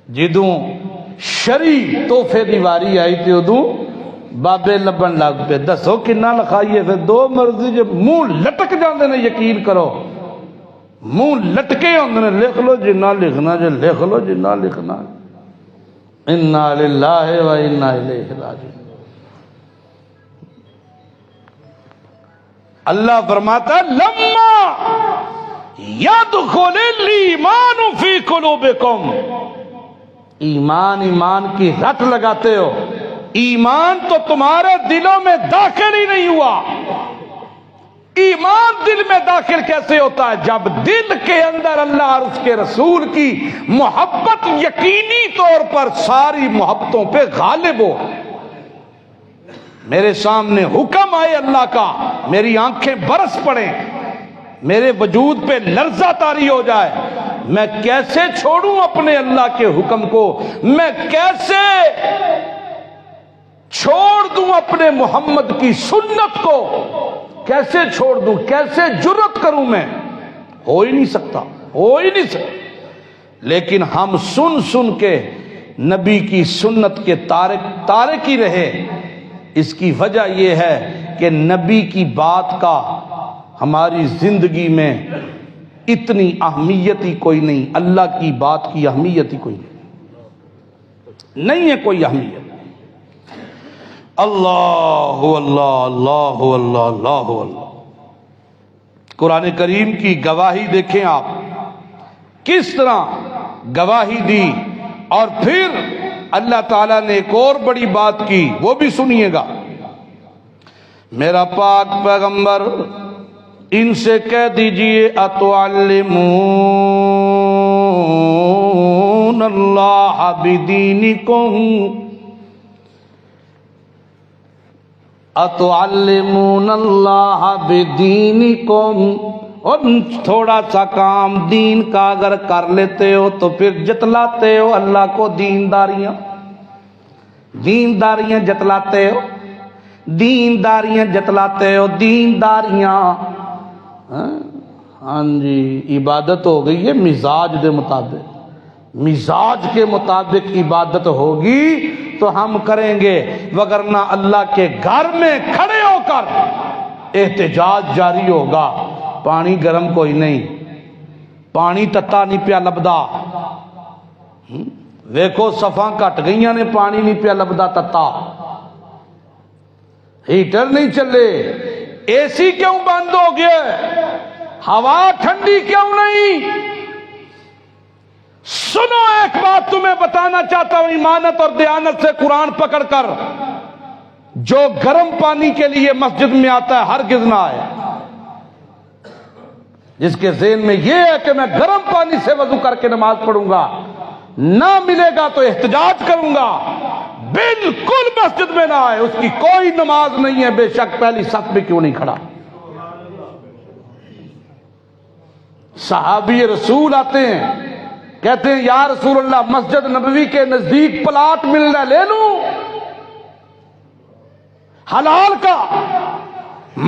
جدوں شرعی تحفے دی واری آئی تے ادوں بابے لبن لگ پہ دسو کنا لکھائیے، پھر دو مرضی جب منہ لٹک جاندے نے یقین کرو، منہ لٹکے ہوندے نے، لکھ لو جنہ لکھنا جے لکھ لو جنہ لکھنا، انا للہ و انا الیہ راجعون۔ اللہ فرماتا لما یدخل الایمان فی قلوبکم، ایمان کی رٹ لگاتے ہو، ایمان تو تمہارے دلوں میں داخل ہی نہیں ہوا۔ ایمان دل میں داخل کیسے ہوتا ہے؟ جب دل کے اندر اللہ اور اس کے رسول کی محبت یقینی طور پر ساری محبتوں پہ غالب ہو۔ میرے سامنے حکم آئے اللہ کا، میری آنکھیں برس پڑیں، میرے وجود پہ لرزہ طاری ہو جائے، میں کیسے چھوڑوں اپنے اللہ کے حکم کو؟ میں کیسے چھوڑ دوں اپنے محمد کی سنت کو؟ کیسے چھوڑ دوں؟ کیسے جرت کروں؟ میں ہو ہی نہیں سکتا، ہو ہی نہیں سکتا۔ لیکن ہم سن سن کے نبی کی سنت کے تارک ہی رہے۔ اس کی وجہ یہ ہے کہ نبی کی بات کا ہماری زندگی میں اتنی اہمیت ہی کوئی نہیں، اللہ کی بات کی اہمیت ہی کوئی نہیں ہے، کوئی اہمیت۔ اللہ اللہ اللہ اللہ اللہ اللہ۔ قرآن کریم کی گواہی دیکھیں آپ، کس طرح گواہی دی، اور پھر اللہ تعالیٰ نے ایک اور بڑی بات کی، وہ بھی سنیے گا۔ میرا پاک پیغمبر ان سے کہہ دیجئے اتعلمون اللہ بدینکم، اتعلمون اللہ بدینکم، اور تھوڑا سا کام دین کا اگر کر لیتے ہو تو پھر جتلاتے ہو اللہ کو، دینداریاں جتلاتے ہو، دینداریاں جتلاتے ہو، دینداریاں۔ ہاں جی، عبادت ہو گئی ہے مزاج دے مطابق، مزاج کے مطابق عبادت ہوگی تو ہم کریں گے، وگرنہ اللہ کے گھر میں کھڑے ہو کر احتجاج جاری ہوگا۔ پانی گرم کوئی نہیں، پانی تتا نہیں پیا لبدا، ویکھو صفاں کٹ گئیاں نے، پانی نہیں پیا لبدا تتا، ہیٹر نہیں چلے، اے سی کیوں بند ہو گیا، ہوا ٹھنڈی کیوں نہیں؟ سنو ایک بات تمہیں بتانا چاہتا ہوں ایمانت اور دیانت سے، قرآن پکڑ کر، جو گرم پانی کے لیے مسجد میں آتا ہے ہرگز نہ آئے۔ جس کے ذہن میں یہ ہے کہ میں گرم پانی سے وضو کر کے نماز پڑھوں گا، نہ ملے گا تو احتجاج کروں گا، بالکل مسجد میں نہ آئے، اس کی کوئی نماز نہیں ہے، بے شک پہلی صف میں کیوں نہیں کھڑا۔ صحابی رسول آتے ہیں، کہتے ہیں یا رسول اللہ مسجد نبوی کے نزدیک پلاٹ مل رہا ہے، لے لوں؟ حلال کا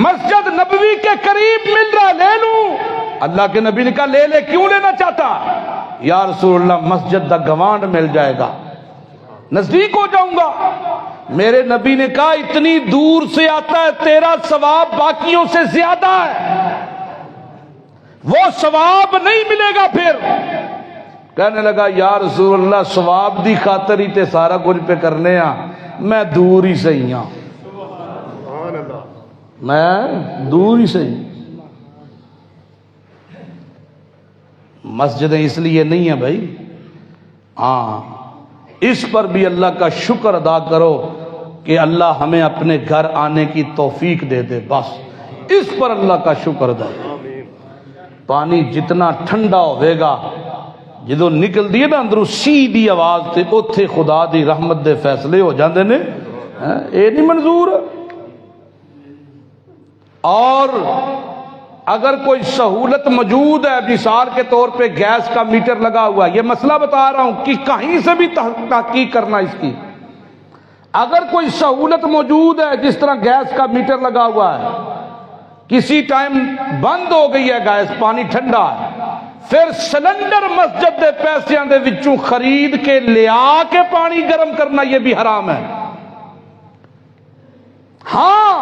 مسجد نبوی کے قریب مل رہا ہے، لے لوں؟ اللہ کے نبی نے کہا لے لے، کیوں لینا چاہتا؟ یا رسول اللہ مسجد دا گوانڈ مل جائے گا، نزدیک ہو جاؤں گا۔ میرے نبی نے کہا اتنی دور سے آتا ہے، تیرا ثواب باقیوں سے زیادہ ہے، وہ ثواب نہیں ملے گا۔ پھر کہنے لگا یا رسول اللہ ثواب دی خاطر ہی تے سارا کچھ پہ کرنے ہاں، میں دور ہی صحیح ہاں، میں دور ہی صحیح۔ مسجدیں اس لیے نہیں ہیں بھائی، ہاں اس پر بھی اللہ کا شکر ادا کرو کہ اللہ ہمیں اپنے گھر آنے کی توفیق دے دے، بس اس پر اللہ کا شکر ادا۔ پانی جتنا ٹھنڈا ہوئے گا، جدو نکل دیے نا اندروں سیدھی آواز تے اوتھے خدا دی رحمت دے فیصلے ہو جاندے نے، اے نہیں منظور۔ اور اگر کوئی سہولت موجود ہے، مثال کے طور پہ گیس کا میٹر لگا ہوا ہے، یہ مسئلہ بتا رہا ہوں کہ کہیں سے بھی تحقیق کرنا اس کی، اگر کوئی سہولت موجود ہے جس طرح گیس کا میٹر لگا ہوا ہے، کسی ٹائم بند ہو گئی ہے گیس، پانی ٹھنڈا ہے، پھر سلنڈر مسجد دے پیسیاں دے وچوں خرید کے لیا کے پانی گرم کرنا یہ بھی حرام ہے۔ ہاں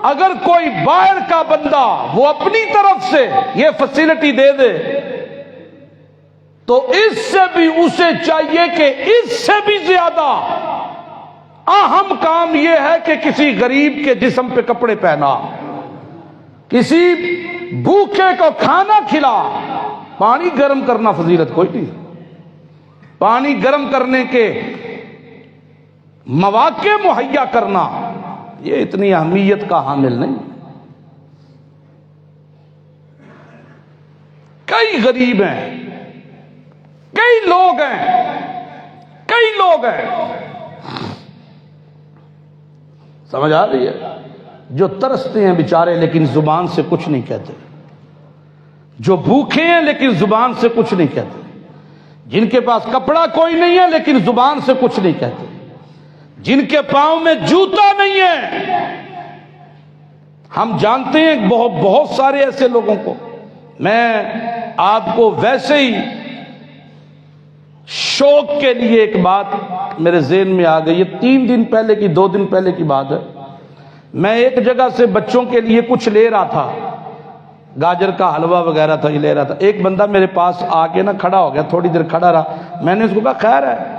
اگر کوئی باہر کا بندہ وہ اپنی طرف سے یہ فیسلٹی دے دے تو اس سے بھی اسے چاہیے کہ اس سے بھی زیادہ اہم کام یہ ہے کہ کسی غریب کے جسم پہ کپڑے پہنا، کسی بھوکے کو کھانا کھلا۔ پانی گرم کرنا فضیلت کوئی نہیں، پانی گرم کرنے کے مواقع مہیا کرنا یہ اتنی اہمیت کا حامل نہیں۔ کئی غریب ہیں، کئی لوگ ہیں سمجھ آ رہی ہے، جو ترستے ہیں بیچارے لیکن زبان سے کچھ نہیں کہتے، جو بھوکے ہیں لیکن زبان سے کچھ نہیں کہتے، جن کے پاس کپڑا کوئی نہیں ہے لیکن زبان سے کچھ نہیں کہتے، جن کے پاؤں میں جوتا نہیں ہے۔ ہم جانتے ہیں بہت سارے ایسے لوگوں کو۔ میں آپ کو ویسے ہی شوق کے لیے ایک بات میرے ذہن میں آ گئی، یہ 2 دن پہلے کی بات ہے۔ میں ایک جگہ سے بچوں کے لیے کچھ لے رہا تھا، گاجر کا حلوہ وغیرہ تھا، یہ لے رہا تھا۔ ایک بندہ میرے پاس آ کے کھڑا ہو گیا، تھوڑی دیر کھڑا رہا۔ میں نے اس کو کہا خیر ہے۔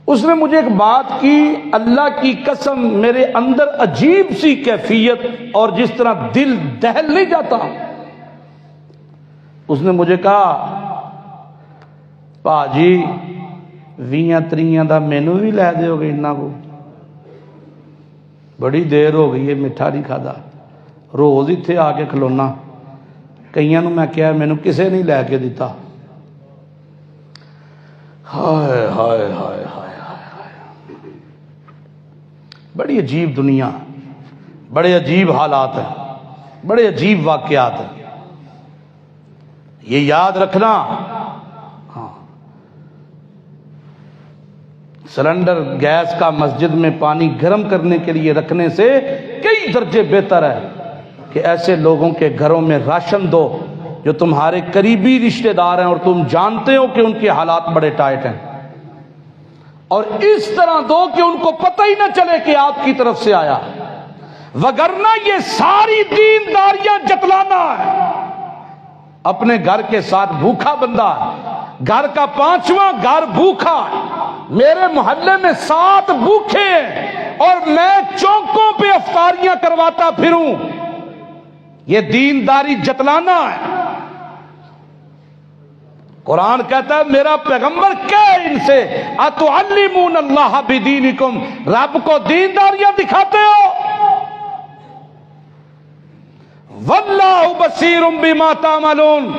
اس نے مجھے ایک بات کی، اللہ کی قسم میرے اندر عجیب سی کیفیت اور جس طرح دل دہل نہیں جاتا۔ اس نے مجھے کہا پاجی 20-30 دا مینو بھی لے دے ہو گئی، انہاں کو بڑی دیر ہو گئی ہے میٹھا نہیں کھادا، روز اتنے آ کے کھلونا، کئیاں نوں میں کہا مینو کسے نہیں لے کے دیتا۔ ہائے ہائے ہائے ہائے، بڑی عجیب دنیا، بڑے عجیب حالات ہیں، بڑے عجیب واقعات ہیں، یہ یاد رکھنا۔ ہاں سلنڈر گیس کا مسجد میں پانی گرم کرنے کے لیے رکھنے سے کئی درجے بہتر ہے کہ ایسے لوگوں کے گھروں میں راشن دو جو تمہارے قریبی رشتہ دار ہیں اور تم جانتے ہو کہ ان کے حالات بڑے ٹائٹ ہیں، اور اس طرح دو کہ ان کو پتہ ہی نہ چلے کہ آپ کی طرف سے آیا، وگرنہ یہ ساری دینداریاں جتلانا ہے۔ اپنے گھر کے ساتھ بھوکا بندہ ہے، گھر کا 5واں گھر بھوکا ہے، میرے محلے میں 7 بھوکے ہیں اور میں چوکوں پہ افطاریاں کرواتا پھروں، یہ دینداری جتلانا ہے۔ قرآن کہتا ہے میرا پیغمبر کہے ان سے اتعلمون اللہ بدینکم، رب کو دینداریاں دکھاتے ہو، واللہ بصیر بما تعملون۔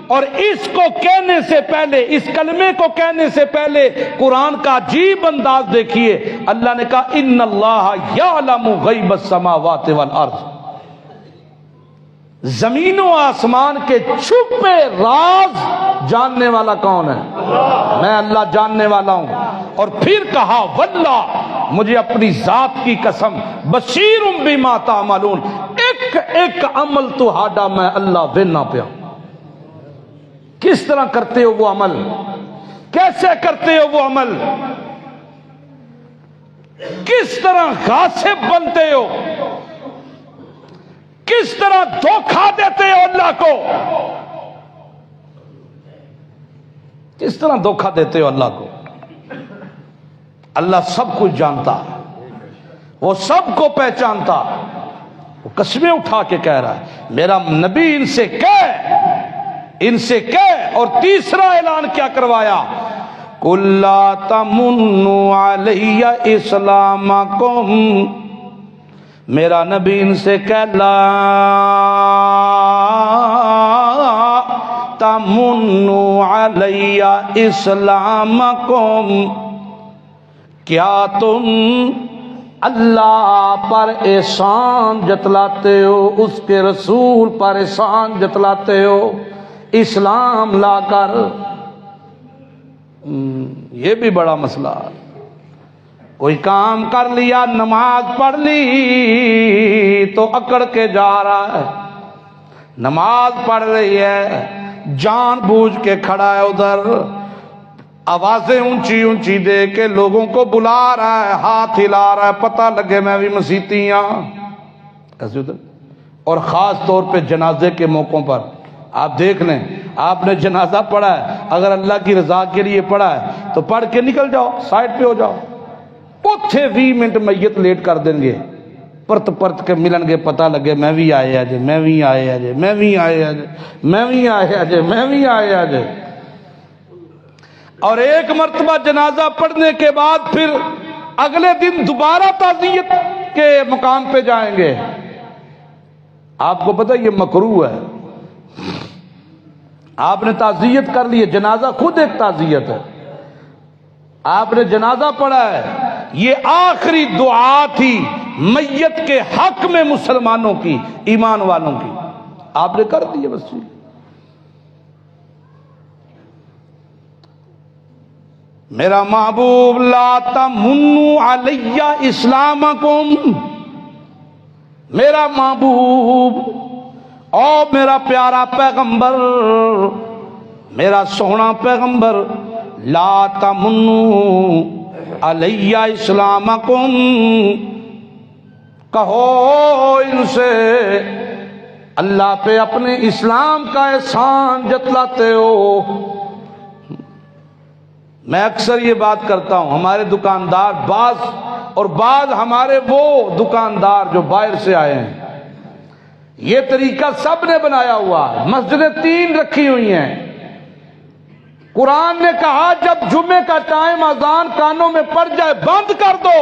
اور اس کو کہنے سے پہلے، اس کلمے کو کہنے سے پہلے قرآن کا عجیب انداز دیکھیے، اللہ نے کہا ان اللہ یعلم غیب السماوات والارض، زمین و آسمان کے چھپے راز جاننے والا کون ہے؟ میں اللہ جاننے والا ہوں۔ اور پھر کہا واللہ، مجھے اپنی ذات کی قسم، بصیر بما تعملون، ایک ایک عمل تو ہاڈا میں اللہ وینا پیا، کس طرح کرتے ہو وہ عمل، کیسے کرتے ہو وہ عمل، کس طرح غاصب بنتے ہو، کس طرح دھوکہ دیتے ہو اللہ کو، کس طرح دھوکہ دیتے ہو اللہ کو۔ اللہ سب کچھ جانتا ہے، وہ سب کو پہچانتا، وہ قسمیں اٹھا کے کہہ رہا ہے میرا نبی ان سے کہہ، اور تیسرا اعلان کیا کروایا، قُل لَا تَمُنُّوا عَلَيَّ إِسْلَامَكُمْ، میرا نبی ان سے کہہ لا تَمُنُّوا عَلَيَّ إِسْلَامَكُمْ، کیا تم اللہ پر احسان جتلاتے ہو، اس کے رسول پر احسان جتلاتے ہو اسلام لا کر۔ یہ بھی بڑا مسئلہ ہے۔ کوئی کام کر لیا، نماز پڑھ لی تو اکڑ کے جا رہا ہے، نماز پڑھ رہی ہے، جان بوجھ کے کھڑا ہے ادھر، آوازیں اونچی اونچی دے کے لوگوں کو بلا رہا ہے، ہاتھ ہلا رہا ہے، پتہ لگے میں بھی مسیتی ہوں ایسے ادھر۔ اور خاص طور پہ جنازے کے موقعوں پر آپ دیکھ لیں، آپ نے جنازہ پڑھا ہے، اگر اللہ کی رضا کے لیے پڑھا ہے تو پڑھ کے نکل جاؤ، سائڈ پہ ہو جاؤ۔ اوتھے 20 منٹ میت لیٹ کر دیں گے، پرت پرت کے ملن گے، پتہ لگے میں بھی آیا جے، میں بھی آیا جے، میں بھی آیا جے، میں بھی آیا جے، میں بھی آیا جے۔ اور ایک مرتبہ جنازہ پڑھنے کے بعد پھر اگلے دن دوبارہ تعزیت کے مقام پہ جائیں گے۔ آپ کو پتہ یہ مکروہ ہے۔ آپ نے تعزیت کر لی ہے، جنازہ خود ایک تعزیت ہے، آپ نے جنازہ پڑھا ہے، یہ آخری دعا تھی میت کے حق میں مسلمانوں کی، ایمان والوں کی، آپ نے کر دی ہے بس۔ میرا محبوب لا تمنوا علی اسلامکم، میرا محبوب او میرا پیارا پیغمبر، میرا سونا پیغمبر، لا تمنوا علی اسلامکم، کہو ان سے اللہ پہ اپنے اسلام کا احسان جتلاتے ہو۔ میں اکثر یہ بات کرتا ہوں، ہمارے دکاندار بعض ہمارے وہ دکاندار جو باہر سے آئے ہیں، یہ طریقہ سب نے بنایا ہوا، مسجدیں 3 رکھی ہوئی ہیں، قرآن نے کہا جب جمعے کا ٹائم اذان کانوں میں پڑ جائے بند کر دو،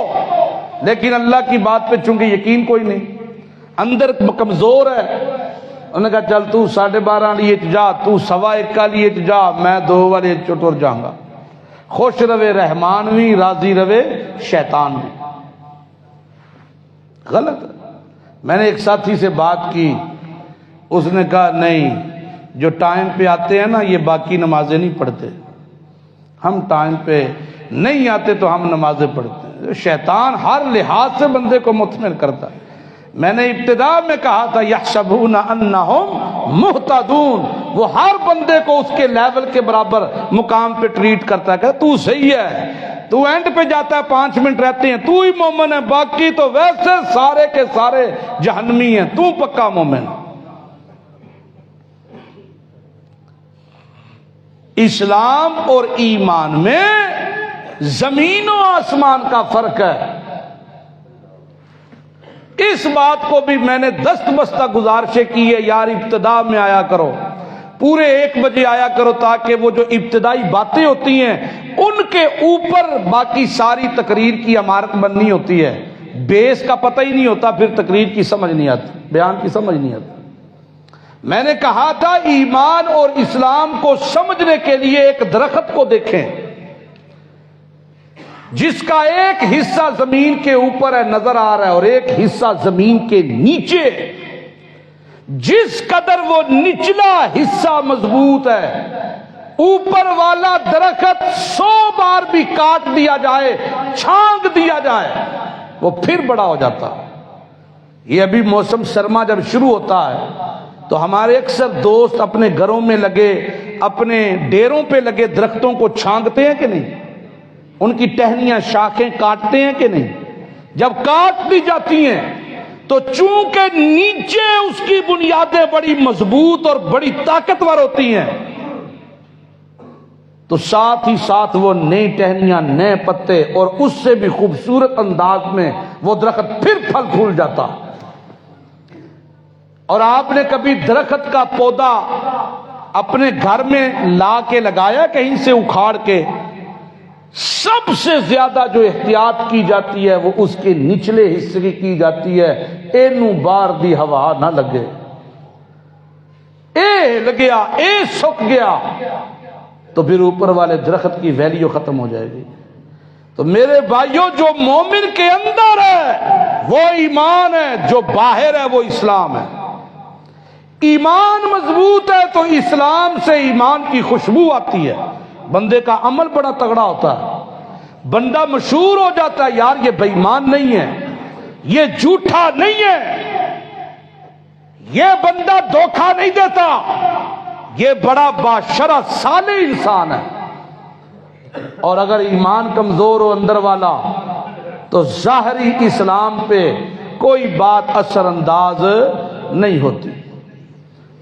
لیکن اللہ کی بات پہ چونکہ یقین کوئی نہیں، اندر کمزور ہے، انہوں نے کہا چل تو 12:30 لیے جا، تو 1:15 کا لیے جا، میں 2 والے چٹور جاؤں گا۔ خوش روے رحمان بھی، راضی روے شیطان بھی۔ غلط ہے۔ میں نے ایک ساتھی سے بات کی، اس نے کہا نہیں، جو ٹائم پہ آتے ہیں نا یہ باقی نمازیں نہیں پڑھتے، ہم ٹائم پہ نہیں آتے تو ہم نمازیں پڑھتے ہیں۔ شیطان ہر لحاظ سے بندے کو مطمئن کرتا ہے۔ میں نے ابتدا میں کہا تھا یحسبون انہم مہتدون، وہ ہر بندے کو اس کے لیول کے برابر مقام پہ ٹریٹ کرتا ہے کہ تو صحیح ہے، تو اینڈ پہ جاتا ہے 5 منٹ رہتے ہیں تو ہی مومن ہے، باقی تو ویسے سارے کے سارے جہنمی ہیں، تو پکا مومن۔ اسلام اور ایمان میں زمین و آسمان کا فرق ہے۔ اس بات کو بھی میں نے دست بستہ گزارشیں کی ہے، یار ابتدا میں آیا کرو، پورے 1 بجے آیا کرو، تاکہ وہ جو ابتدائی باتیں ہوتی ہیں ان کے اوپر باقی ساری تقریر کی عمارت بننی ہوتی ہے۔ بیس کا پتہ ہی نہیں ہوتا، پھر تقریر کی سمجھ نہیں آتی، بیان کی سمجھ نہیں آتی۔ میں نے کہا تھا ایمان اور اسلام کو سمجھنے کے لیے ایک درخت کو دیکھیں، جس کا ایک حصہ زمین کے اوپر ہے، نظر آ رہا ہے، اور ایک حصہ زمین کے نیچے۔ جس قدر وہ نچلا حصہ مضبوط ہے، اوپر والا درخت 100 بار بھی کاٹ دیا جائے، چھانگ دیا جائے، وہ پھر بڑا ہو جاتا ہے۔ یہ ابھی موسم سرما جب شروع ہوتا ہے تو ہمارے اکثر دوست اپنے گھروں میں لگے، اپنے ڈیروں پہ لگے درختوں کو چھانگتے ہیں کہ نہیں؟ ان کی ٹہنیاں شاخیں کاٹتے ہیں کہ نہیں؟ جب کاٹ دی جاتی ہیں تو چونکہ نیچے اس کی بنیادیں بڑی مضبوط اور بڑی طاقتور ہوتی ہیں، تو ساتھ ہی ساتھ وہ نئی ٹہنیاں، نئے پتے، اور اس سے بھی خوبصورت انداز میں وہ درخت پھر پھل پھول جاتا۔ اور آپ نے کبھی درخت کا پودا اپنے گھر میں لا کے لگایا کہیں سے اکھاڑ کے؟ سب سے زیادہ جو احتیاط کی جاتی ہے وہ اس کے نچلے حصے کی جاتی ہے، اینو بار دی ہوا نہ لگے، اے لگیا، اے سک گیا تو پھر اوپر والے درخت کی ویلیو ختم ہو جائے گی۔ تو میرے بھائیوں، جو مومن کے اندر ہے وہ ایمان ہے، جو باہر ہے وہ اسلام ہے۔ ایمان مضبوط ہے تو اسلام سے ایمان کی خوشبو آتی ہے، بندے کا عمل بڑا تگڑا ہوتا ہے، بندہ مشہور ہو جاتا ہے، یار یہ بے ایمان نہیں ہے، یہ جھوٹا نہیں ہے، یہ بندہ دھوکہ نہیں دیتا، یہ بڑا باشرع صالح انسان ہے۔ اور اگر ایمان کمزور ہو اندر والا تو ظاہری اسلام پہ کوئی بات اثر انداز نہیں ہوتی۔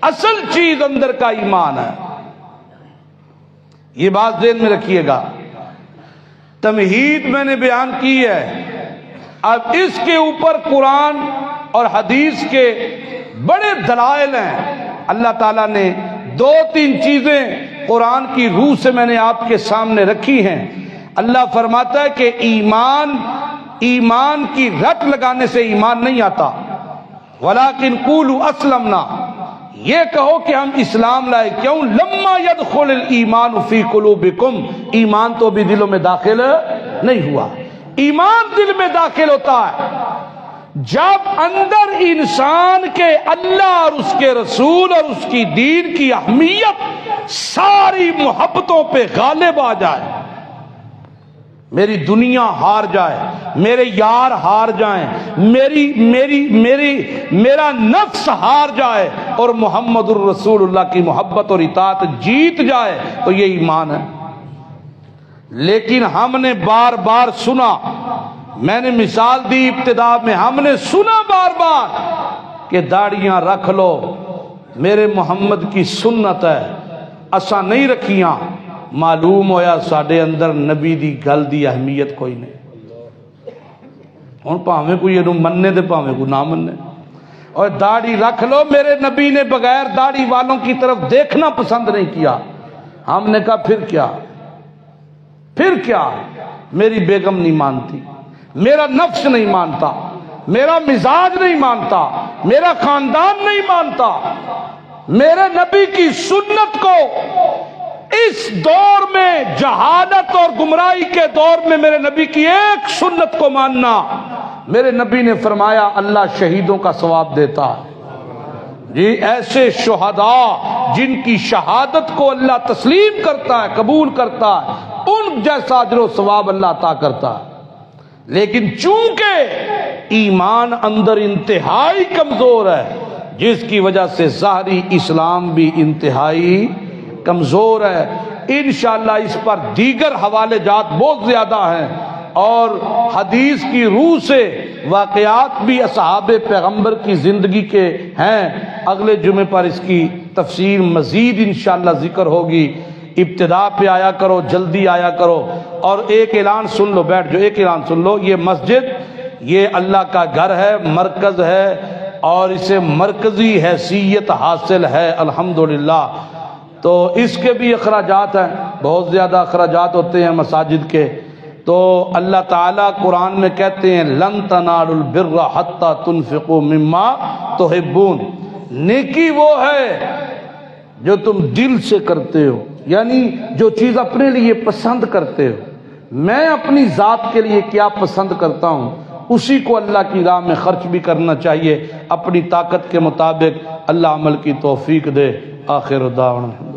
اصل چیز اندر کا ایمان ہے، یہ بات ذہن میں رکھیے گا۔ تمہید میں نے بیان کی ہے، اب اس کے اوپر قرآن اور حدیث کے بڑے دلائل ہیں۔ اللہ تعالیٰ نے دو تین چیزیں قرآن کی روح سے میں نے آپ کے سامنے رکھی ہیں۔ اللہ فرماتا ہے کہ ایمان کی رٹ لگانے سے ایمان نہیں آتا، وَلَٰكِنْ قُولُوا أَسْلَمْنَا، یہ کہو کہ ہم اسلام لائے۔ کیوں؟ لَمَّا يَدْخُلِ الْإِيمَانُ فِي قُلُوبِكُمْ، ایمان تو بھی دلوں میں داخل نہیں ہوا۔ ایمان دل میں داخل ہوتا ہے جب اندر انسان کے اللہ اور اس کے رسول اور اس کی دین کی اہمیت ساری محبتوں پہ غالب آ جائے، میری دنیا ہار جائے، میرے یار ہار جائیں، میرا نفس ہار جائے اور محمد الرسول اللہ کی محبت اور اطاعت جیت جائے، تو یہ ایمان ہے۔ لیکن ہم نے بار بار سنا، میں نے مثال دی ابتدا میں، ہم نے سنا بار بار کہ داڑیاں رکھ لو، میرے محمد کی سنت ہے، اساں نہیں رکھیاں، معلوم ہویا ساڈے اندر نبی دی گل دی اہمیت کوئی نہیں۔ ہن پاویں کوئی اینو مننے تے پاویں کوئی نہ مننے، اور داڑھی رکھ لو، میرے نبی نے بغیر داڑھی والوں کی طرف دیکھنا پسند نہیں کیا۔ ہم نے کہا پھر کیا؟ میری بیگم نہیں مانتی، میرا نفس نہیں مانتا، میرا مزاج نہیں مانتا، میرا خاندان نہیں مانتا، میرے نبی کی سنت کو اس دور میں، جہالت اور گمراہی کے دور میں، میرے نبی کی ایک سنت کو ماننا، میرے نبی نے فرمایا اللہ شہیدوں کا ثواب دیتا ہے۔ جی، ایسے شہداء جن کی شہادت کو اللہ تسلیم کرتا ہے، قبول کرتا ہے، ان جیسا اجر و ثواب اللہ عطا کرتا ہے۔ لیکن چونکہ ایمان اندر انتہائی کمزور ہے، جس کی وجہ سے ظاہری اسلام بھی انتہائی کمزور ہے۔ انشاءاللہ اس پر دیگر حوالے جات بہت زیادہ ہیں، اور حدیث کی روح سے واقعات بھی اصحاب پیغمبر کی زندگی کے ہیں۔ اگلے جمعے پر اس کی تفصیل مزید انشاءاللہ ذکر ہوگی۔ ابتدا پہ آیا کرو، جلدی آیا کرو۔ اور ایک اعلان سن لو، بیٹھ جو، ایک اعلان سن لو، یہ مسجد یہ اللہ کا گھر ہے، مرکز ہے، اور اسے مرکزی حیثیت حاصل ہے الحمدللہ۔ تو اس کے بھی اخراجات ہیں، بہت زیادہ اخراجات ہوتے ہیں مساجد کے۔ تو اللہ تعالیٰ قرآن میں کہتے ہیں لن تنالوا البر حتی تنفقوا مما تحبون، نیکی وہ ہے جو تم دل سے کرتے ہو، یعنی جو چیز اپنے لیے پسند کرتے ہو۔ میں اپنی ذات کے لیے کیا پسند کرتا ہوں، اسی کو اللہ کی راہ میں خرچ بھی کرنا چاہیے، اپنی طاقت کے مطابق۔ اللہ عمل کی توفیق دے۔ آخر دعوانا